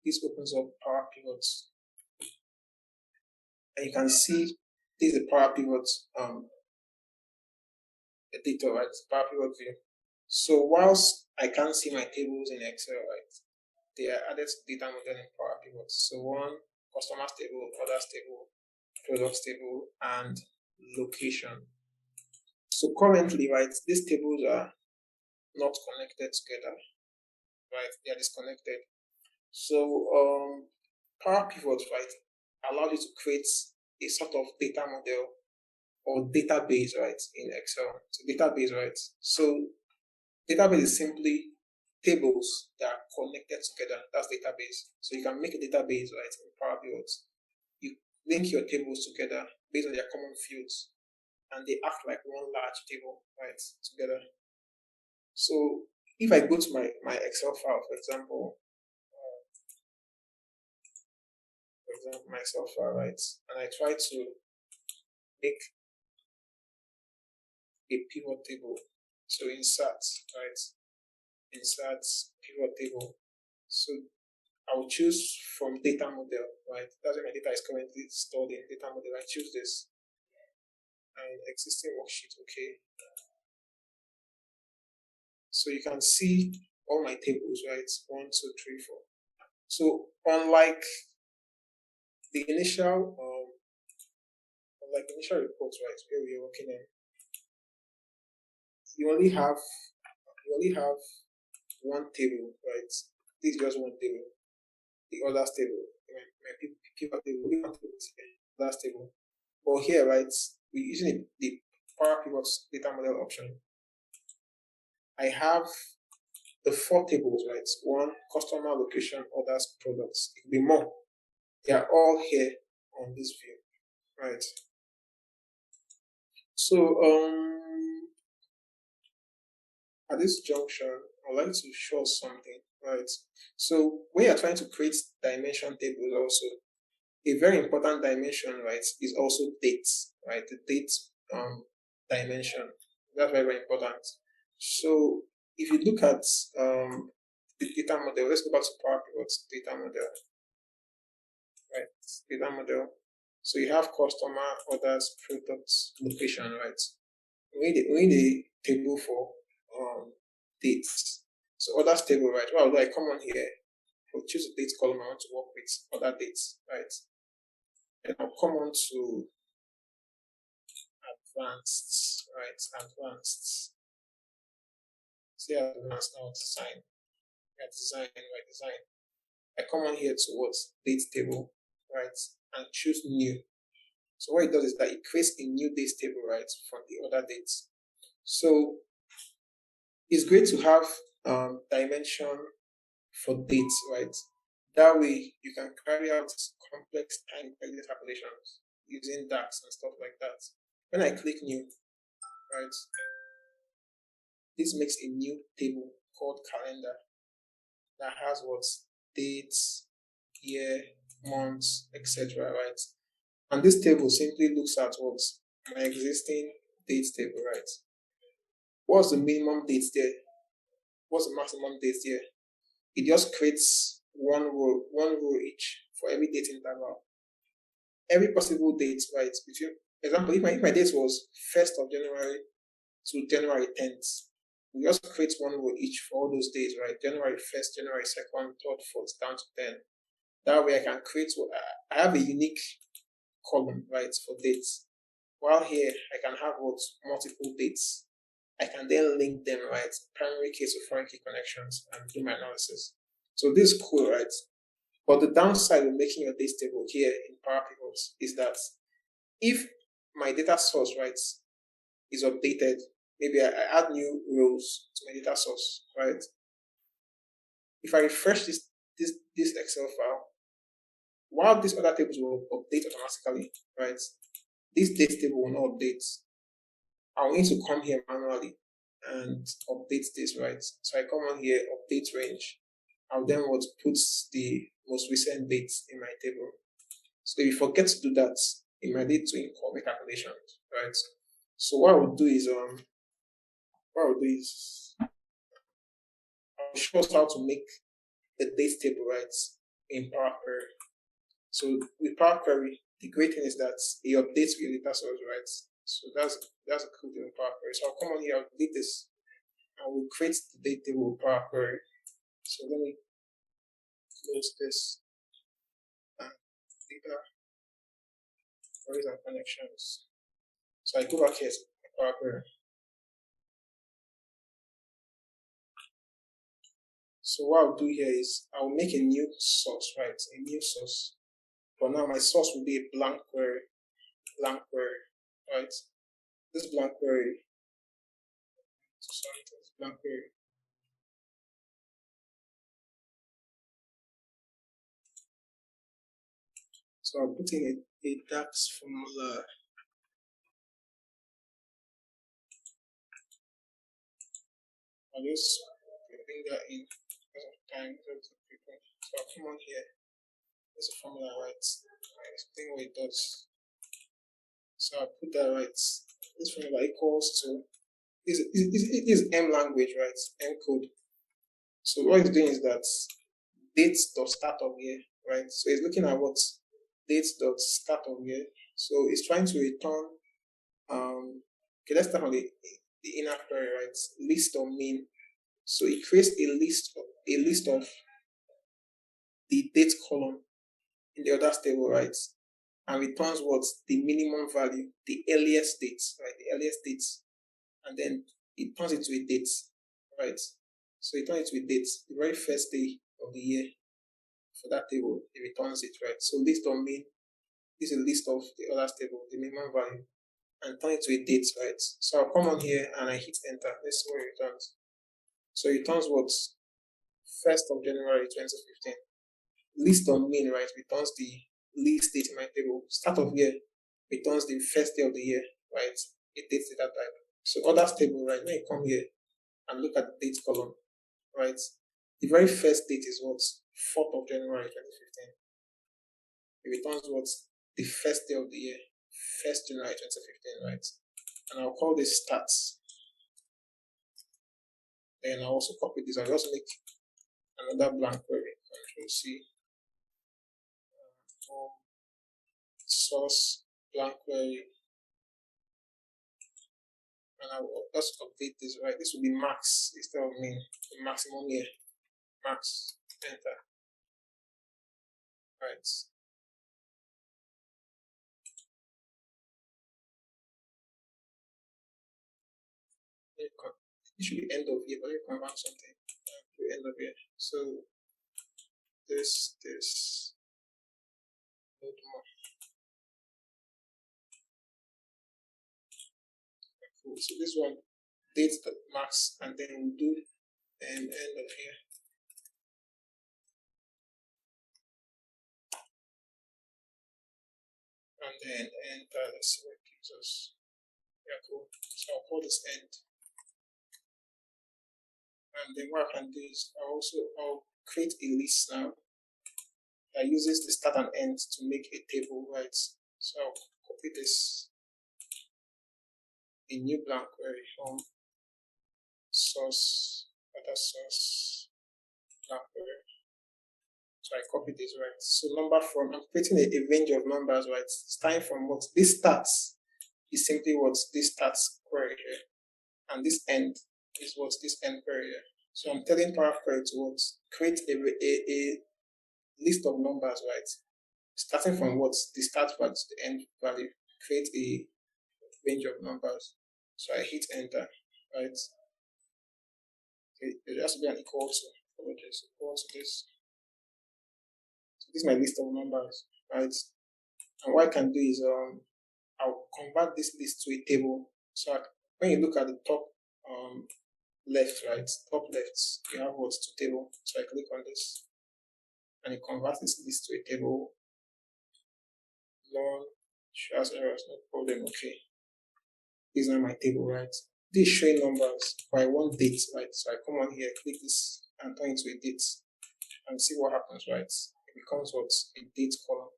this opens up Power Pivots. And you can see this is the Power Pivot editor, right? It's Power Pivot view. So whilst I can't see my tables in Excel, right, they are added to data model in Power Pivot. So one, customers table, others table, products table, and location. So currently, right, these tables are not connected together, right? They are disconnected. So Power Pivot, right, allows you to create a sort of data model or database, right, in Excel. So database, right? So database is simply tables that are connected together. That's database. So you can make a database, right, in Power Pivot. You link your tables together based on their common fields, and they act like one large table, right, together. So if I go to my Excel file, for example, my Excel file, right, and I try to make a pivot table. So insert, right, insert pivot table. So I will choose from data model, right? That's where my data is currently stored in data model. I choose this and existing worksheet, okay. So you can see all my tables, right? 1, 2, 3, 4. So unlike the initial reports, right, where we are working in, you only have one table, right? This is just one table. The others table, my pivot table, we want to others table. But here, right, we're using the Power Pivot data model option. I have the 4 tables, right? One, customer, location, others, products. It could be more. They are all here on this view, right? So at this junction, I'd like to show something, right? So when you're trying to create dimension tables also, a very important dimension, right, is also dates, right? The date dimension. That's very, very important. So if you look at the data model, let's go back to Power Pivot's data model, right? Data model. So you have customer, others, products, location, right? We need a table for dates. So others table, right? Well, I come on here, I'll choose a date column I want to work with, other dates, right? And I'll come on to advanced, right? Advanced. See advanced now, design. Yeah, design, right? Design. I come on here towards date table, right? And choose new. So what it does is that it creates a new date table, right, from the other dates. So it's great to have dimension for dates, right? That way you can carry out complex time pregnant calculations using DAX and stuff like that. When I click new, right, this makes a new table called calendar that has what dates, year, months, etc. Right? And this table simply looks at what my existing dates table, right? What's the minimum dates there? What's the maximum dates there? It just creates one row each for every date interval. Every possible date, right? Between example, if my date was 1st of January to January 10th, we just create one row each for all those days, right? January 1st, January 2nd, 3rd, 4th, down to 10. That way I can create, I have a unique column, right, for dates. While here, I can have what multiple dates. I can then link them, right, primary key to foreign key connections and do my analysis. So this is cool, right? But the downside of making your dates table here in Power Pivots is that if my data source, right, is updated, maybe I add new rows to my data source, right? If I refresh this Excel file, while these other tables will update automatically, right? This date table will not update. I'll need to come here manually and update this, right? So I come on here, update range. I'll then what put the most recent dates in my table. So if you forget to do that, it might lead to incorrect calculations, right? So what I would do is I'll show us how to make the date table, right, in Power Query. So with Power Query, the great thing is that it updates with your data source, right? So that's a cool thing with Power Query. So I'll come on here, I'll delete this, and we'll create the date table with Power Query. So let me close this and data queries and connections. So I go back here to Power Query. So what I'll do here is I'll make a new source, right? A new source. But now my source will be a blank query, right? This blank query, So I'll put in a DAX formula. I'll just bring that in because of time. So I'll come on here. There's a formula, right? I explain what it does. So I'll put that right. This formula equals to is M language, right? M code. So what it's doing is that dates dot start of year, right? So it's looking at what dates dot start of year. So it's trying to return okay, let's start on the inner query, right? List or mean. So it creates a list of the date column in the other table, right? And returns what the minimum value, the earliest dates, right? The earliest dates, and then it turns it to a date, right? So it turns it to a date, the very first day of the year for that table, it returns it, right? So list or mean is a list of the other table, the minimum value, and turn it to a date, right? So I'll come on here and I hit enter. Let's see what it returns. So it returns what? 1st of January 2015. List on mean, right? Returns the least date in my table. Start of year returns the first day of the year, right? It dates at that time. So others table, right? When you come here and look at the date column, right? The very first date is what? 4th of January 2015. It returns what? The first day of the year, 1st January 2015, right? And I'll call this stats. Then I'll also copy this. I'll just make another blank query. Control C. Source blank query. And I will just update this, right? This will be max instead of mean. The maximum here. Max. Enter. Right. It should be end of year, but you can run something to end of year. So this load more. Cool. So this one date the max, and then we'll do end of year. And then enter. Let's see what it gives us. Yeah, cool. So I'll call this end. And then what I can do is I'll create a list now that uses the start and end to make a table, right? So I'll copy this, a new blank query from source, other source, blank query. So I copy this, right? So number from, I'm creating a range of numbers, right? Starting from what this starts is simply what this starts query here, and this end is what this end query here. So I'm telling Power Query to what create a list of numbers, right? Starting from what the start value to the end value, create a range of numbers. So I hit enter, right? Okay, there has to be an equal to, equal to this. This is my list of numbers, right? And what I can do is I'll convert this list to a table. So when you look at the top left, right, top left, you have what's to table. So I click on this and it converts this list to a table. Long, shows errors, no problem. Okay, this is not my table, right? This showing numbers, but I want dates, right? So I come on here, click this, and turn it to a date, and see what happens, right? It becomes what a date column.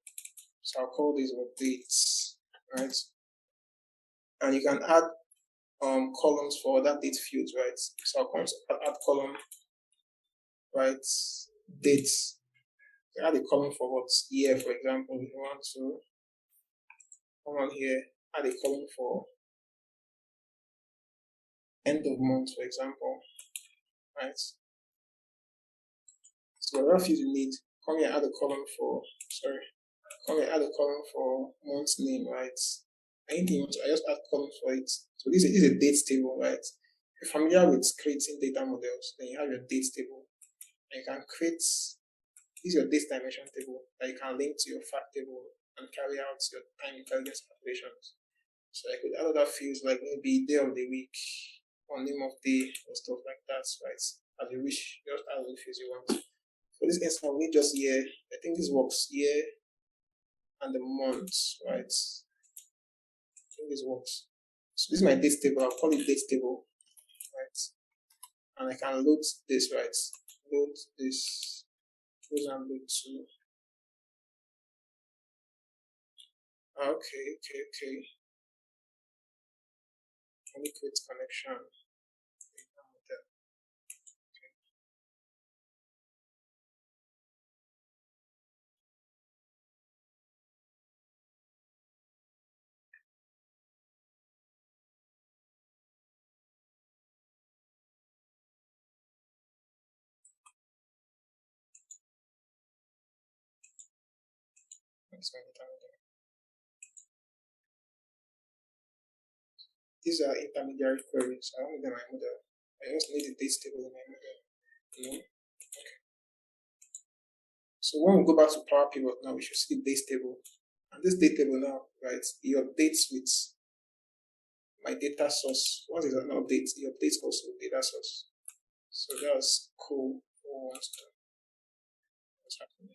So I'll call this what dates, right? And you can add columns for that date fields, right? So I'll come to add column, right? Dates. Add a column for what year, for example. If you want to come on here, add a column for end of month, for example, right? So whatever field you need, come here, add a column for, come here, add a column for month name, right? Anything, I just add columns for it. So this is a dates table, right? If you're familiar with creating data models, then you have your dates table. And you can create, this is your dates dimension table that you can link to your fact table and carry out your time intelligence calculations. So I could add other fields like maybe day of the week or name of day or stuff like that, right? As you wish, just add the fields you want. For this instance, we need just year. I think this works, year and the month, right? I think this works. So this is my dates table. I'll call it dates table, right? And I can load this, right? Load this, close and load two. Okay. Let me create connection. These are intermediary queries. I don't need them in my model. I just need the dates table in my model. Okay. So when we go back to Power Pivot now, we should see the dates table. And this date table now, right, it updates with my data source. Once it's an update, it updates also with data source. So that's cool. What's happening?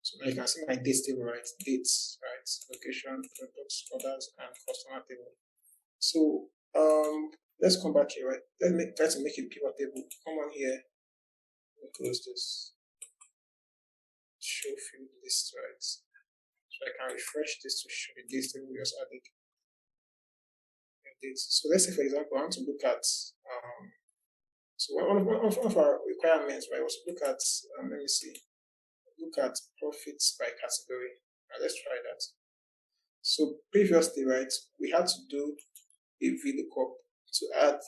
So now you can see my dates table, right? Dates, right? Location, products, orders, and customer table. So let's come back here, right? Try to make a pivot table. Come on here. We'll close this. Show field list, right? So I can refresh this to show the dates table we just added. So let's say, for example, I want to look at so one of our requirements, right, was to look at let me see, look at profits by category. Now let's try that. So previously, right, we had to do a VLOOKUP to add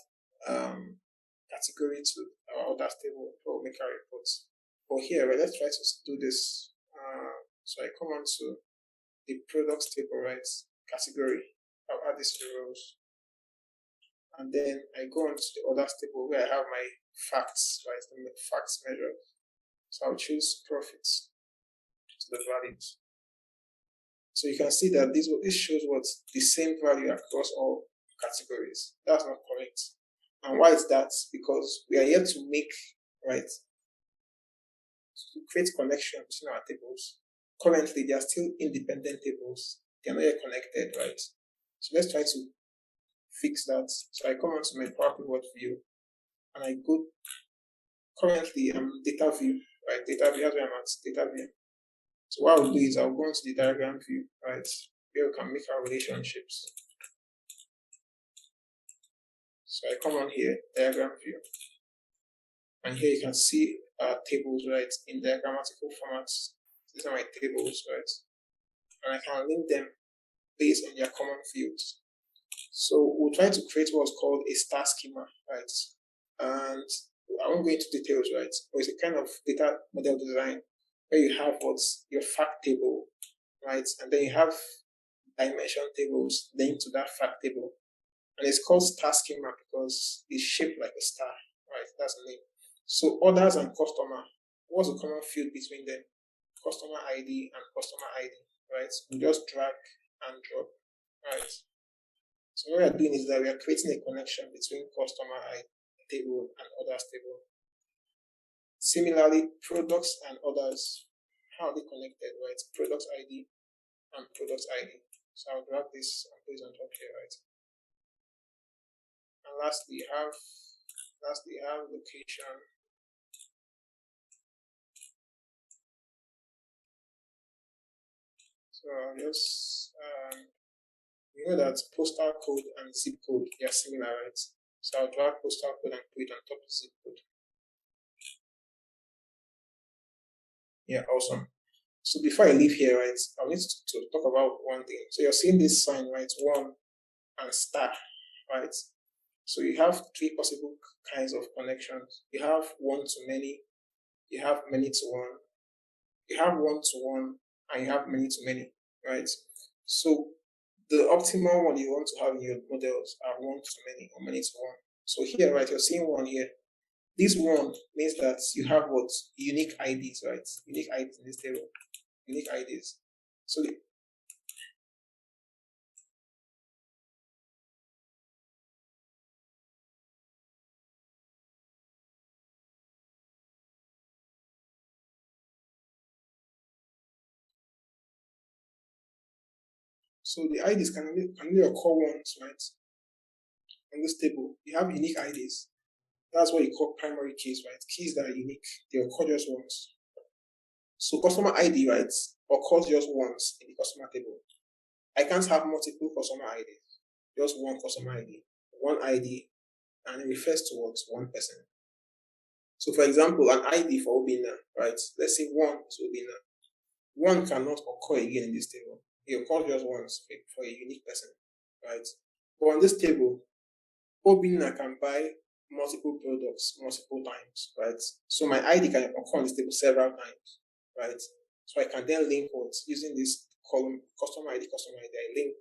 category to our orders table for make our reports. But here, right, let's try to do this. So I come on to the products table, right, category. I'll add this to the rows. And then I go on to the orders table where I have my facts, right, the facts measure. So I'll choose profits to the values. So you can see that this shows what's the same value across all categories. That's not correct. And why is that? Because we are here to make, right, to create connection between our tables. Currently, they are still independent tables. They are not yet connected, right? So let's try to fix that. So I come onto my Power Pivot view and I go, currently I'm data view, right? Data view, that's where I'm at, data view. So what I'll do is I'll go into the diagram view, right? Where we can make our relationships. So I come on here, diagram view. And here you can see our tables, right, in diagrammatical formats. These are my tables, right? And I can link them based on their common fields. So we'll try to create what's called a star schema, right? And I won't go into details, right? But it's a kind of data model design where you have what's your fact table, right? And then you have dimension tables linked to that fact table. And it's called star schema because it's shaped like a star, right? That's the name. So orders and customer, what's the common field between them? Customer ID and customer ID, right? We just drag and drop, right? So what we are doing is that we are creating a connection between customer ID table and orders table. Similarly, products and orders, how are they connected, right? Products ID and products ID. So I'll drag this and put it on top here, right? And lastly, have location. So I'll just you know that postal code and zip code, they are similar, right? So I'll drag postal code and put it on top of zip code. Yeah, awesome. So before I leave here, right, I need to talk about one thing. So you're seeing this sign, right? One and star, right? So you have three possible kinds of connections. You have one to many, you have many to one, you have one to one, and you have many to many, right? So the optimal one you want to have in your models are one to many or many to one. So here, right, you're seeing one here. This one means that you have what? Unique IDs, right? Unique IDs in this table. Unique IDs. So the IDs can only occur once, right? On this table, you have unique IDs. That's what you call primary keys, right? Keys that are unique, they occur just once. So customer ID, right, occurs just once in the customer table. I can't have multiple customer IDs, just one customer ID, one ID, and it refers towards one person. So for example, an ID for Obina, right? Let's say one is Obina. One cannot occur again in this table. It occurs just once for a unique person, right? But on this table, Obina can buy multiple products multiple times, right? So my ID can occur on this table several times, right? So I can then link what using this column customer ID, I link.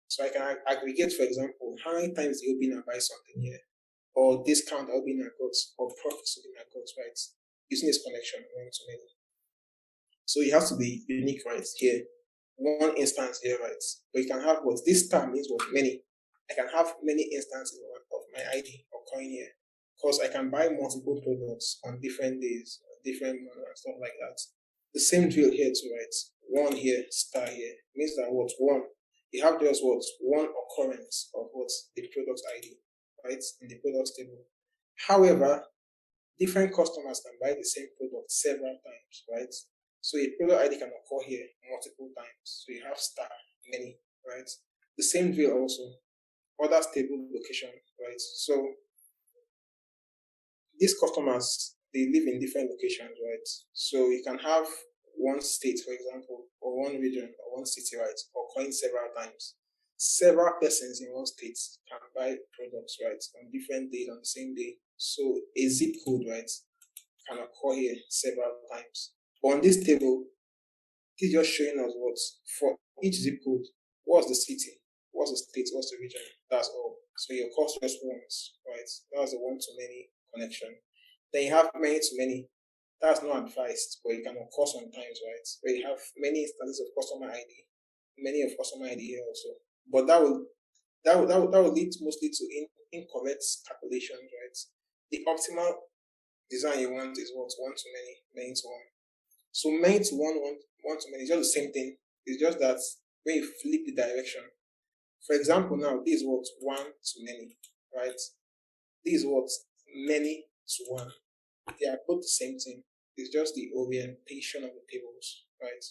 So I can aggregate, for example, how many times the Obina buy something here, or discount Obina got, or profits Obina got, right? Using this connection one to many. So you have to be unique, right? Here, one instance here, right? But you can have what this term means what many. I can have many instances of my ID occurring here because I can buy multiple products on different days, different months, and stuff like that. The same drill here too, right? One here, star here means that what one you have just what one occurrence of what the product ID, right, in the product table. However, different customers can buy the same product several times, right? So a product ID can occur here multiple times. So you have star many, right? The same drill also. Other stable location, right? So these customers they live in different locations, right? So you can have one state, for example, or one region or one city, right, occurring several times. Several persons in one state can buy products, right, on different days on the same day. So a zip code, right, can occur here several times. But on this table, this is just showing us what for each zip code, what's the city, what's the state, what's the region. That's all. So your cost just once, right? That's the one to many connection. Then you have many to many. That's not advised, but it can occur sometimes, right? Where you have many instances of customer ID, many of customer ID here also. But that will lead mostly to incorrect calculations, right? The optimal design you want is what one to many, many to one. So many to one to many is just the same thing. It's just that when you flip the direction. For example, now this is what one to many, right? This is what many to one. They are both the same thing. It's just the orientation of the tables, right?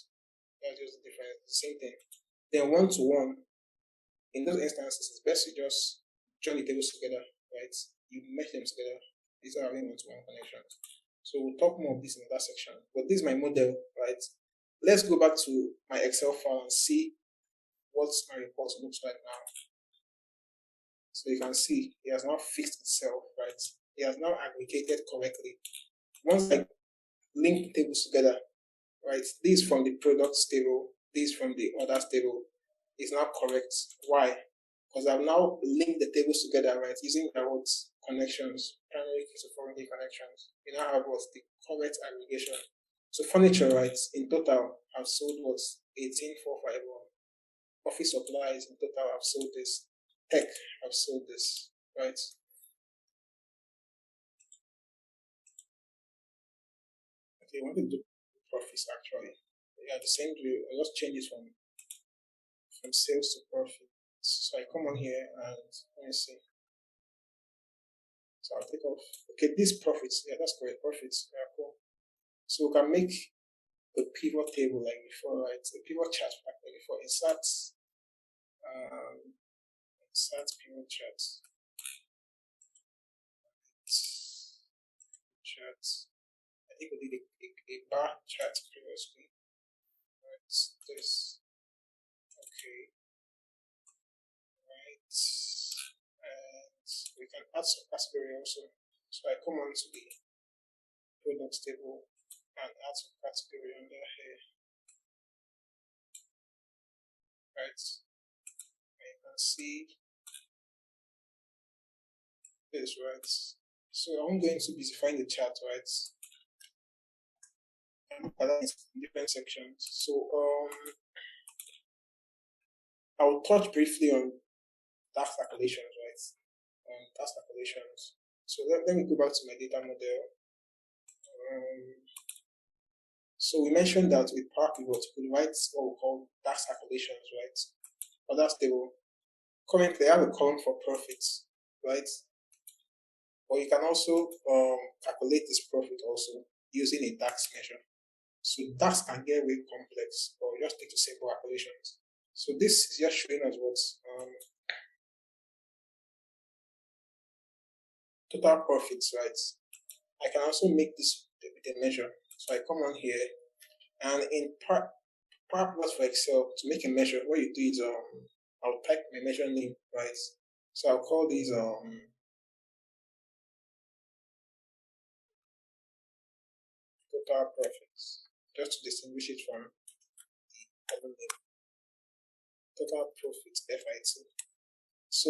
That's just the difference. The same thing. Then one to one, in those instances, it's best to just join the tables together, right? You mesh them together. These are having one to one connections. So we'll talk more of this in that section. But this is my model, right? Let's go back to my Excel file and see what my report looks like now. So you can see it has now fixed itself, right? It has now aggregated correctly. Once I link tables together, right? This from the products table, this from the orders table. is now correct. Why? Because I've now linked the tables together, right, using the what connections, primary key to foreign key connections. You now have what's the correct aggregation. So furniture, right, in total, I've sold what's 18,451. Office supplies in total, I've sold this. Tech, I've sold this, right? Okay, I want to do profits actually. Yeah, the same drill. I just change it from sales to profit. So I come on here and let me see. So I'll take off. Okay, these profits. Yeah, that's correct. Profits. Yeah, cool. So we can make a pivot table like before, right? A pivot chart like before. Insert pivot chart. Chart. I think we did a bar chart previously. Right. This. Okay. Right. And we can add some category also. So I come on to the products table and add some category under here. Right. And you can see this, right? So I'm going to be defining the chart, right? And different sections. So I'll touch briefly on task calculations, right? Task calculations. So let me go back to my data model. So we mentioned that with Power Pivot, we write what we call task calculations, right? But that's table. Currently, I have a column for profits, right? But you can also calculate this profit also using a DAX measure. So DAX can get very complex, but just stick to simple calculations. So this is just showing us what total profits, right? I can also make this the measure. So I come on here, and in Power Pivot for Excel, to make a measure, what you do is I'll type my measure name, right? So I'll call these total profits, just to distinguish it from the other name. Total profit FIT. So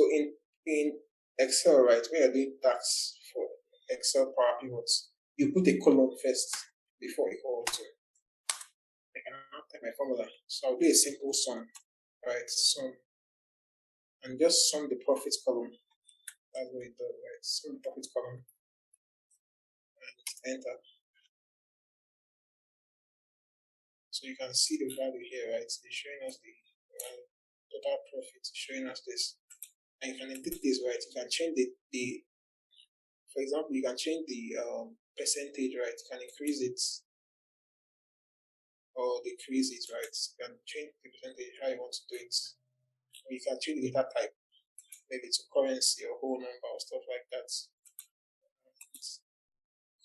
in Excel, right, when you're doing tax for Excel Power Pivots, you put a column first before equal to. I can type my formula. So I'll do a simple sum, right? Sum, and just sum the profits column. That's what it does, right? Sum the profits column and enter. So you can see the value here, right? It's showing us the total profit, showing us this. And you can edit this, right? You can change the for example, you can change the percentage, right? You can increase it or decrease it, right? You can change the percentage how you want to do it. Or you can change the data type, maybe to currency or whole number or stuff like that.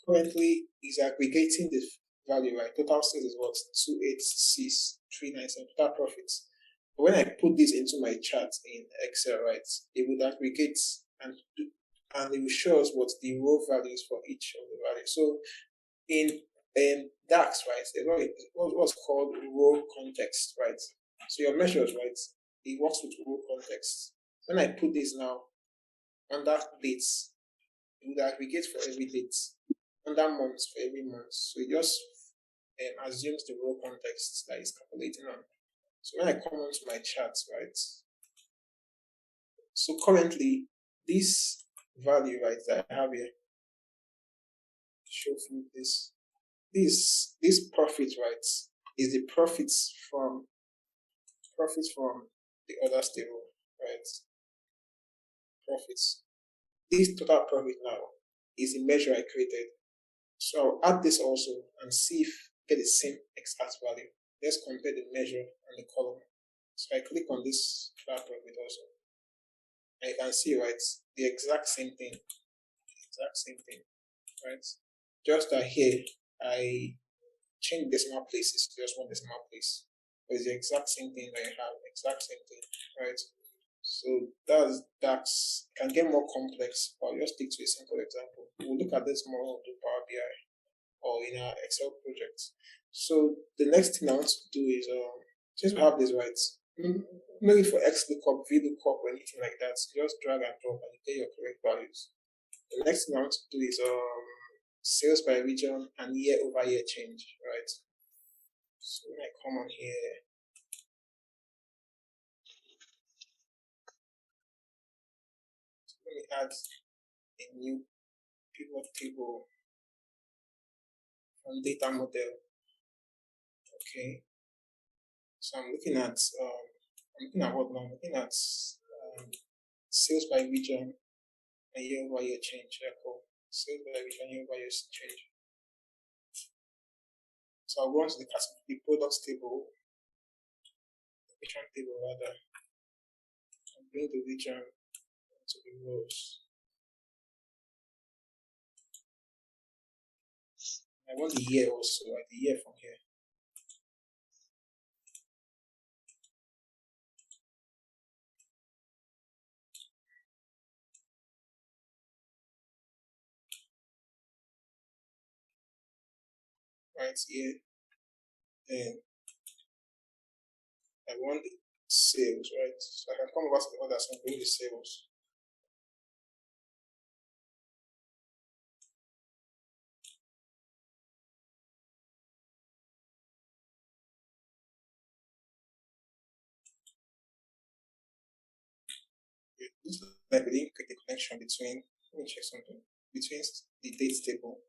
Currently, is aggregating the value, right? Total sales is what? 286,397 total profits. But when I put this into my chart in Excel, right, it would aggregate and it will show us what the raw values for each of the values. So in DAX, right, there's what's called row context, right? So your measures, right, it works with row context. When I put this now under dates, it would aggregate for every date, under months for every month. So it just assumes the row context that is calculating on. So when I come onto my charts, right, so currently this value, right, that I have here, show through this profit, right, is the profits from the other stable, right? Profits. This total profit now is the measure I created. So I'll add this also and see if I get the same exact value. Let's compare the measure and the column. So I click on this total profit also. And you can see, right, the exact same thing. Right? Just that here I change decimal places, just one decimal place. But it's the exact same thing that you have, exact same thing, right? So that can get more complex, but I'll just stick to a simple example. We'll look at this more on the Power BI or in our Excel projects. So the next thing I want to do is since we have this, right, Maybe for XLOOKUP, VLOOKUP, or anything like that, just drag and drop and you get your correct values. The next thing I want to do is sales by region and year over year change, right? So when I come on here, let me add a new pivot table from data model. Okay, so I'm looking at what now? I'm looking at sales by region and year over year change. Echo sales by region, year over year change. So I'll go on to the products table, the region table rather, and bring the region to the rows. I want the year also, like the year from here. Right here. Then I want the sales, right? So I can come over to the others and bring the sales. It looks like we didn't create a connection between, let me check something, between the dates table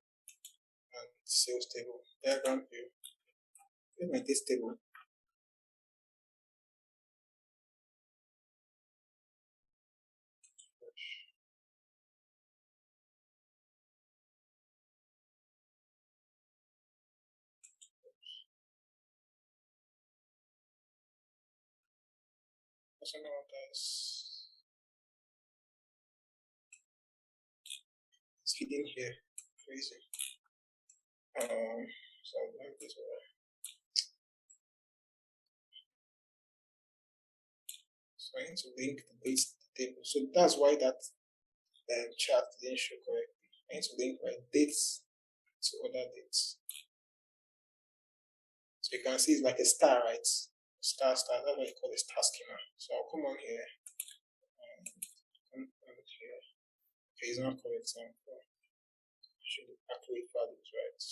and the sales table. Diagram view. Here's my dates table. Personal orders. It's hidden here. Crazy. So like this one. So I need to link the dates table. So that's why that chart didn't show correctly. I need to link my dates to other dates. So you can see it's like a star, right? Star. That's what you call a star schema. So I'll come on here and come on here. Okay, it's not correct. So I'll show the accurate values, right?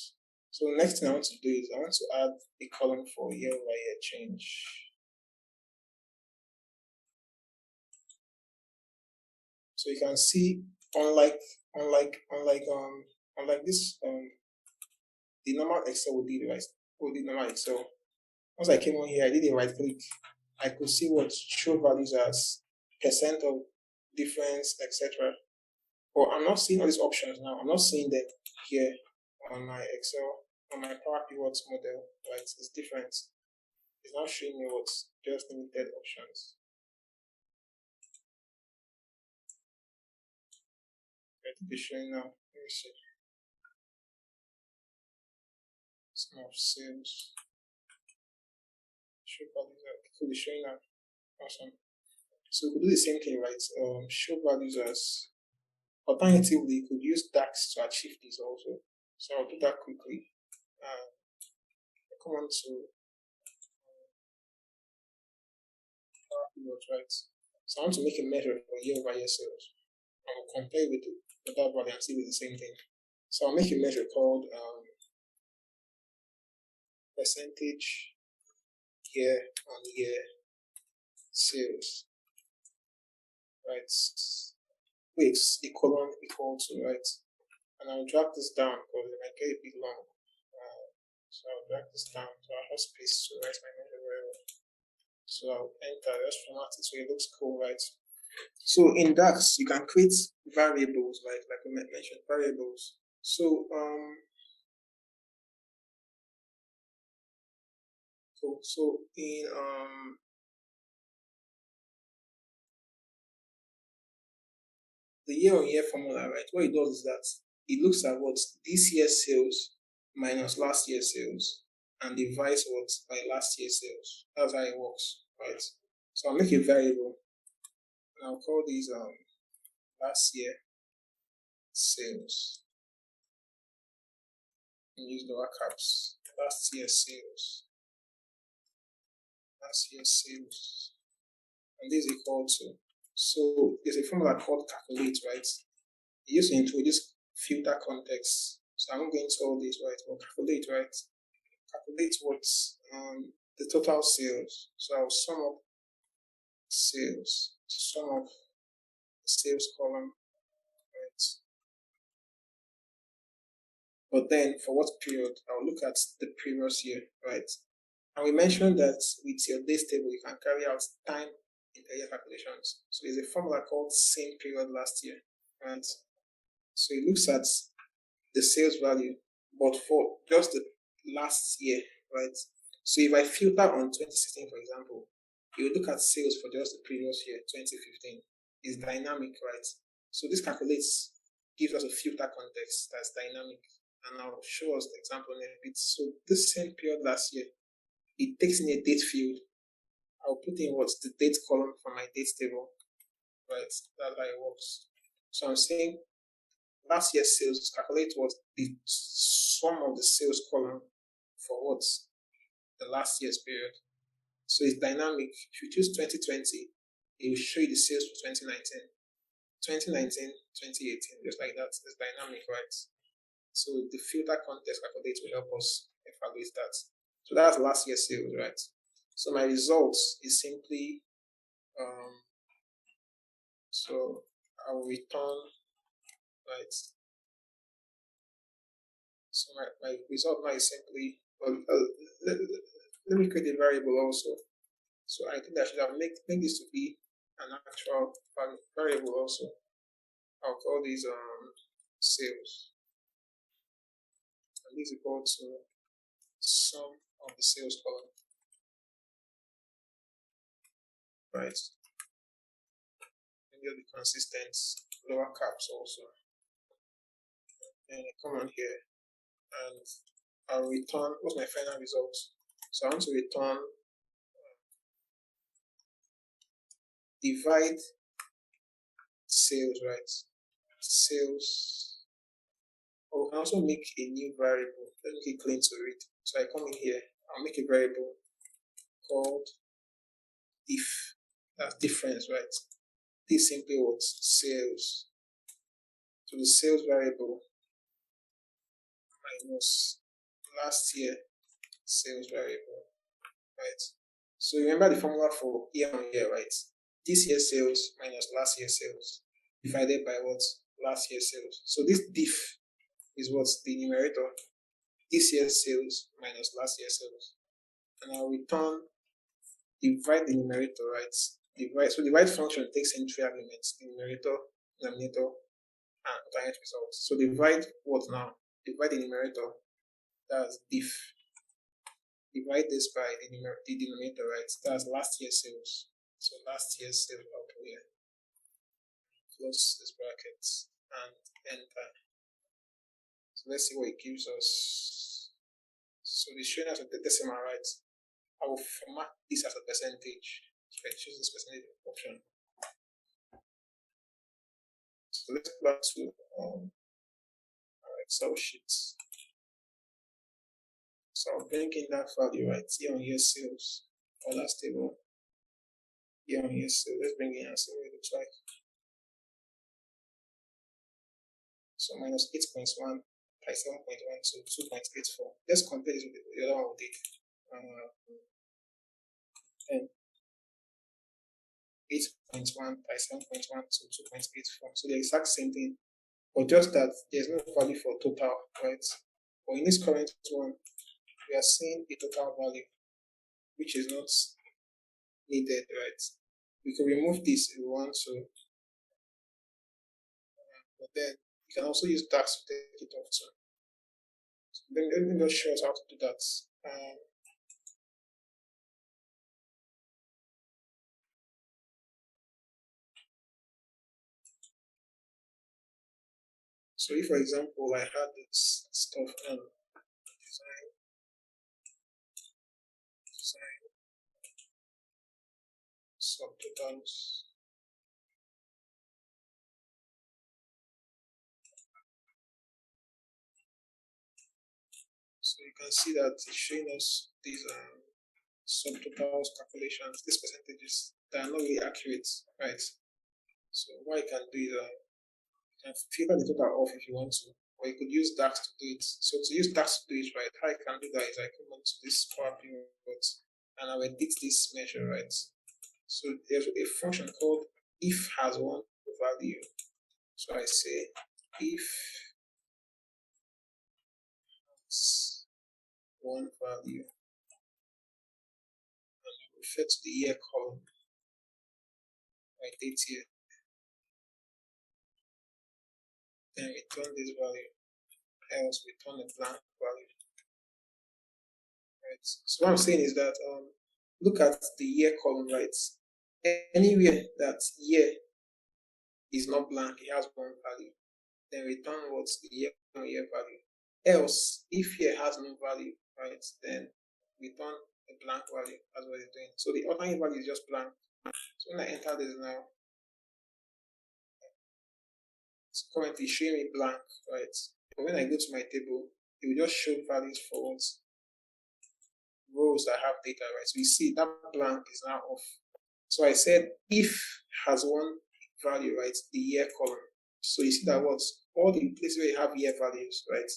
So the next thing I want to do is I want to add a column for year over year change. So you can see, unlike this, the normal Excel would be right. Would be normal Excel. Once I came on here, I did a right click. I could see what show values as percent of difference, etc. But I'm not seeing all these options now. I'm not seeing them here on my Excel, on my Power Pivots model, right? It's different. It's not showing me what's just limited options. I think it's showing now. Let me see. Some of sales. Show values are could be showing now. Awesome. So we could do the same thing, right? Show values as alternatively, you could use DAX to achieve this also. So I'll do that quickly. Come on to Power Pivot, right? So I want to make a measure for year over year sales. I will compare with that value and see if it's the same thing. So I'll make a measure called percentage year on year sales, right? With the column equal to, right? And I'll drag this down because it might get a bit long. So I'll drag this down so I have space to write my measure very well. So I'll enter, just format it so it looks cool, right? So in DAX, you can create variables, like we mentioned, variables. So in the year-on-year formula, right? What it does is that it looks at what this year's sales minus last year's sales and divides what by last year's sales. That's how it works, right? So I'll make a variable and I'll call these last year sales and use lower caps. Last year's sales. Last year's sales. and this is equal to. So there's a formula called calculate, right? You used to introduce filter context. So I'm not going to all this, right? But calculate, right? Calculate what's the total sales. So I'll sum up sales, sum of the sales column, right? But then for what period? I'll look at the previous year, right? And we mentioned that with your days table, you can carry out time interior calculations. So there's a formula called same period last year, right? So it looks at the sales value, but for just the last year, right? So if I filter on 2016, for example, you look at sales for just the previous year, 2015. It's dynamic, right? So this calculates, gives us a filter context that's dynamic. And I'll show us the example in a bit. So this same period last year, it takes in a date field. I'll put in what's the date column from my dates table, right? That's how it works. So I'm saying last year's sales, calculate what the sum of the sales column for what the last year's period. So it's dynamic. If you choose 2020, it will show you the sales for 2019. 2019, 2018, just like that. It's dynamic, right? So the filter context calculate will help us evaluate that. So that's last year's sales, right? So my results is simply so I will return, right? So my result now is simply let me create a variable also. So I think I should have make this to be an actual variable also. I'll call these sales. And this is equal to sum of the sales column. Right. And you'll be consistent, lower caps also. And I come on here and I'll return what's my final result. So I want to return divide sales, right? Sales. Oh, I can also make a new variable. Let me make it clean to read. So I come in here, I'll make a variable called if. That's difference, right? This simply what sales. So the sales variable minus last year sales variable, right? So remember the formula for year on year, right? This year's sales minus last year's sales divided by what? Last year's sales. So this diff is what's the numerator. This year's sales minus last year's sales. And I'll return divide the numerator, right? Divide. So divide function takes in three arguments: the numerator, denominator, and alternate results. So divide what now? Divide the numerator. That's diff. Divide this by the denominator, right? That's last year's sales. So last year's sales up here. Close this bracket and enter. So let's see what it gives us. So it's showing us the decimal, right? I will format this as a percentage. So I choose this percentage option. So let's go back to our Excel sheets. So I'll bring in that value, right? Year on year sales for that table. Year on year sales. Let's bring in and see what it looks like. So minus 8.1 by 7.1 to 2.84. Let's compare this with the other one we did. And 8.1 by 7.1 to 2.84. So the exact same thing, but just that there's no value for total, right? But in this current one, we are seeing a total value, which is not needed, right? We can remove this if we want to, but then you can also use DAX to take it off too. So let me just show us how to do that. So if, for example, I had this stuff design, subtotals. So you can see that it's showing us these subtotals calculations, these percentages that are not really accurate, right? So what you can do is you can figure the total off if you want to, or you could use DAX to do it. So to use DAX to do it, right, how you can do that is I come onto this Power Pivot and I will edit this measure, right? So there's a function called if has one value. So I say if has one value and I refer to the year column, my date here, then return this value, else return a blank value. Right. So what I'm saying is that look at the year column, right? Anywhere that year is not blank, it has one value. Then return what's the year on year value. Else, if year has no value, right, then return a blank value. That's what it's doing. So the alternate value is just blank. So when I enter this now, it's currently showing me blank, right? But when I go to my table, it will just show values for what rows that have data, right? So you see that blank is now off. So I said if has one value, right? The year column. So you see that what all the places where you have year values, right?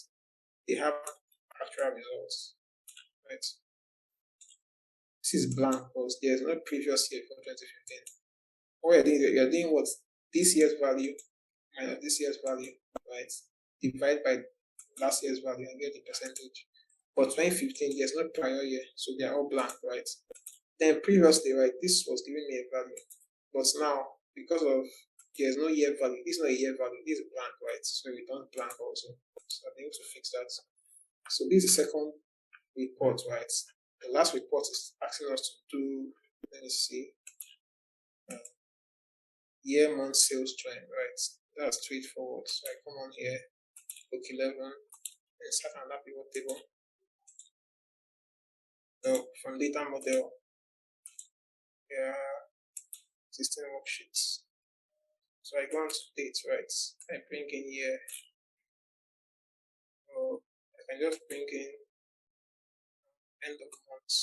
They have actual results, right? This is blank because there's no previous year for 2015. What you're doing what this year's value minus this year's value, right? Divide by last year's value and get the percentage. For 2015, there's no prior year, so they're all blank, right? Then previously, right, this was giving me a value. But now, because of there's no year value, this is not a year value, this is blank, right? So we don't blank also. So I need to fix that. So this is the second report, right? The last report is asking us to do, let me see, year month sales trend, right? That's straightforward. So I come on here, book 11, and start another pivot table. So from data model, system worksheets. So I go on to dates, right? I bring in year. Or I can just bring in end of month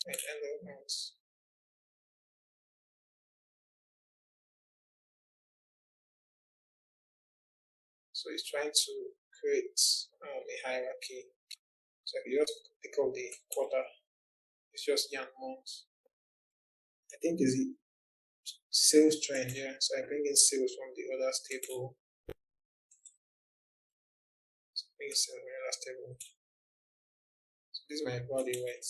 and end of month. So it's trying to create a hierarchy. So I can just pick up the quarter. It's just young month. I think is the sales trend, yeah. So I bring in sales from the others table. So bring in sales from the others table. So this is my body, right?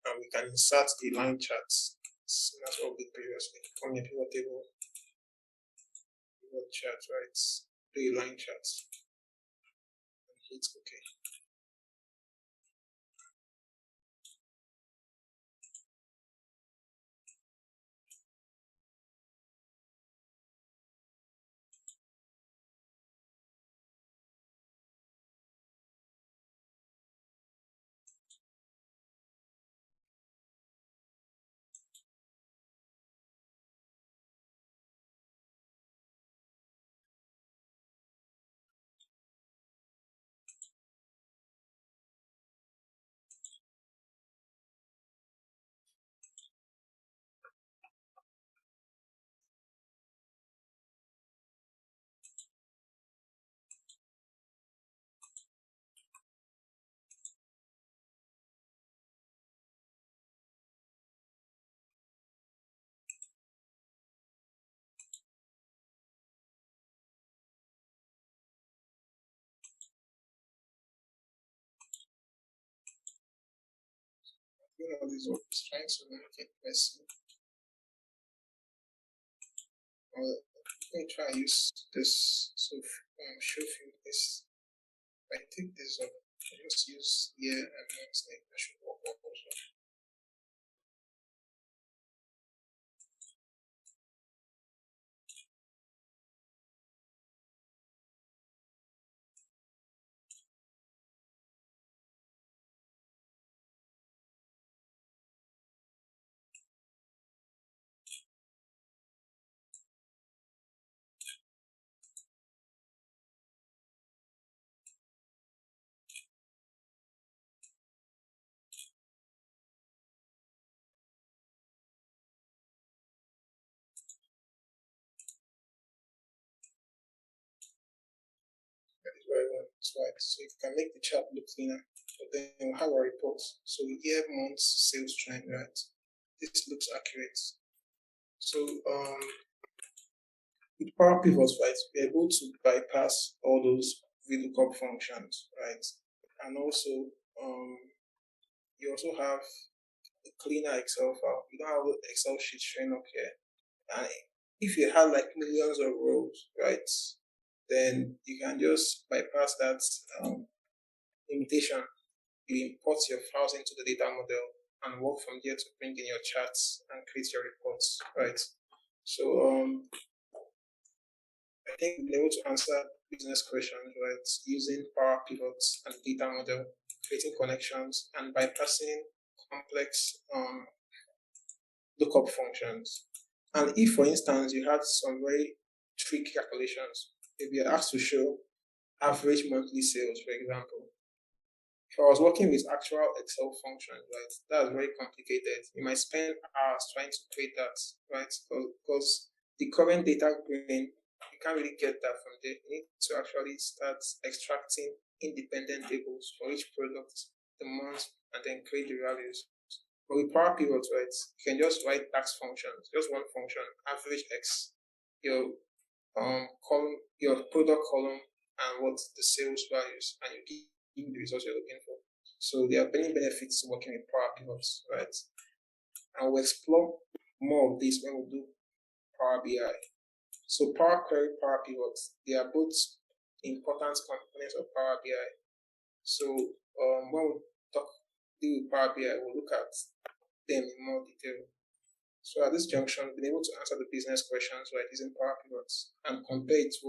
And we can insert the line charts. So that's what we did previously. From your pivot table, pivot chart, right? Do a line charts. And hit OK. All these works trying to make it messy. Well, let me try and use this. So show you this. If I take this up, I just use year and month name. That should work also. relevant, right? So you can make the chart look cleaner. But then we have our report. So year, months, sales trend, right? This looks accurate. So with Power Pivots, right, we're able to bypass all those VLOOKUP functions, right? And also, you also have a cleaner Excel file. You don't have an Excel sheet showing up here. And if you have like millions of rows, right, then you can just bypass that limitation. You import your files into the data model and work from there to bring in your charts and create your reports, right? So I think we're able to answer business questions, right, using Power Pivots and data model, creating connections and bypassing complex lookup functions. And if, for instance, you had some very tricky calculations, if you're asked to show average monthly sales, for example, if I was working with actual Excel functions, right, that's very complicated. You might spend hours trying to create that, right? Because the current data grain, you can't really get that from there. You need to actually start extracting independent tables for each product, the month, and then create the values. But with Power Pivots, right, you can just write tax functions, just one function, average X, your column, your product column, and what's the sales values, and you give the results you're looking for. So there are many benefits to working with Power Pivots, right? And we'll explore more of this when we do Power BI. So Power Query, Power Pivots, they are both important components of Power BI. So when we deal with Power BI, we'll look at them in more detail. So at this junction, we've been able to answer the business questions, right, using Power Pivots and compare it to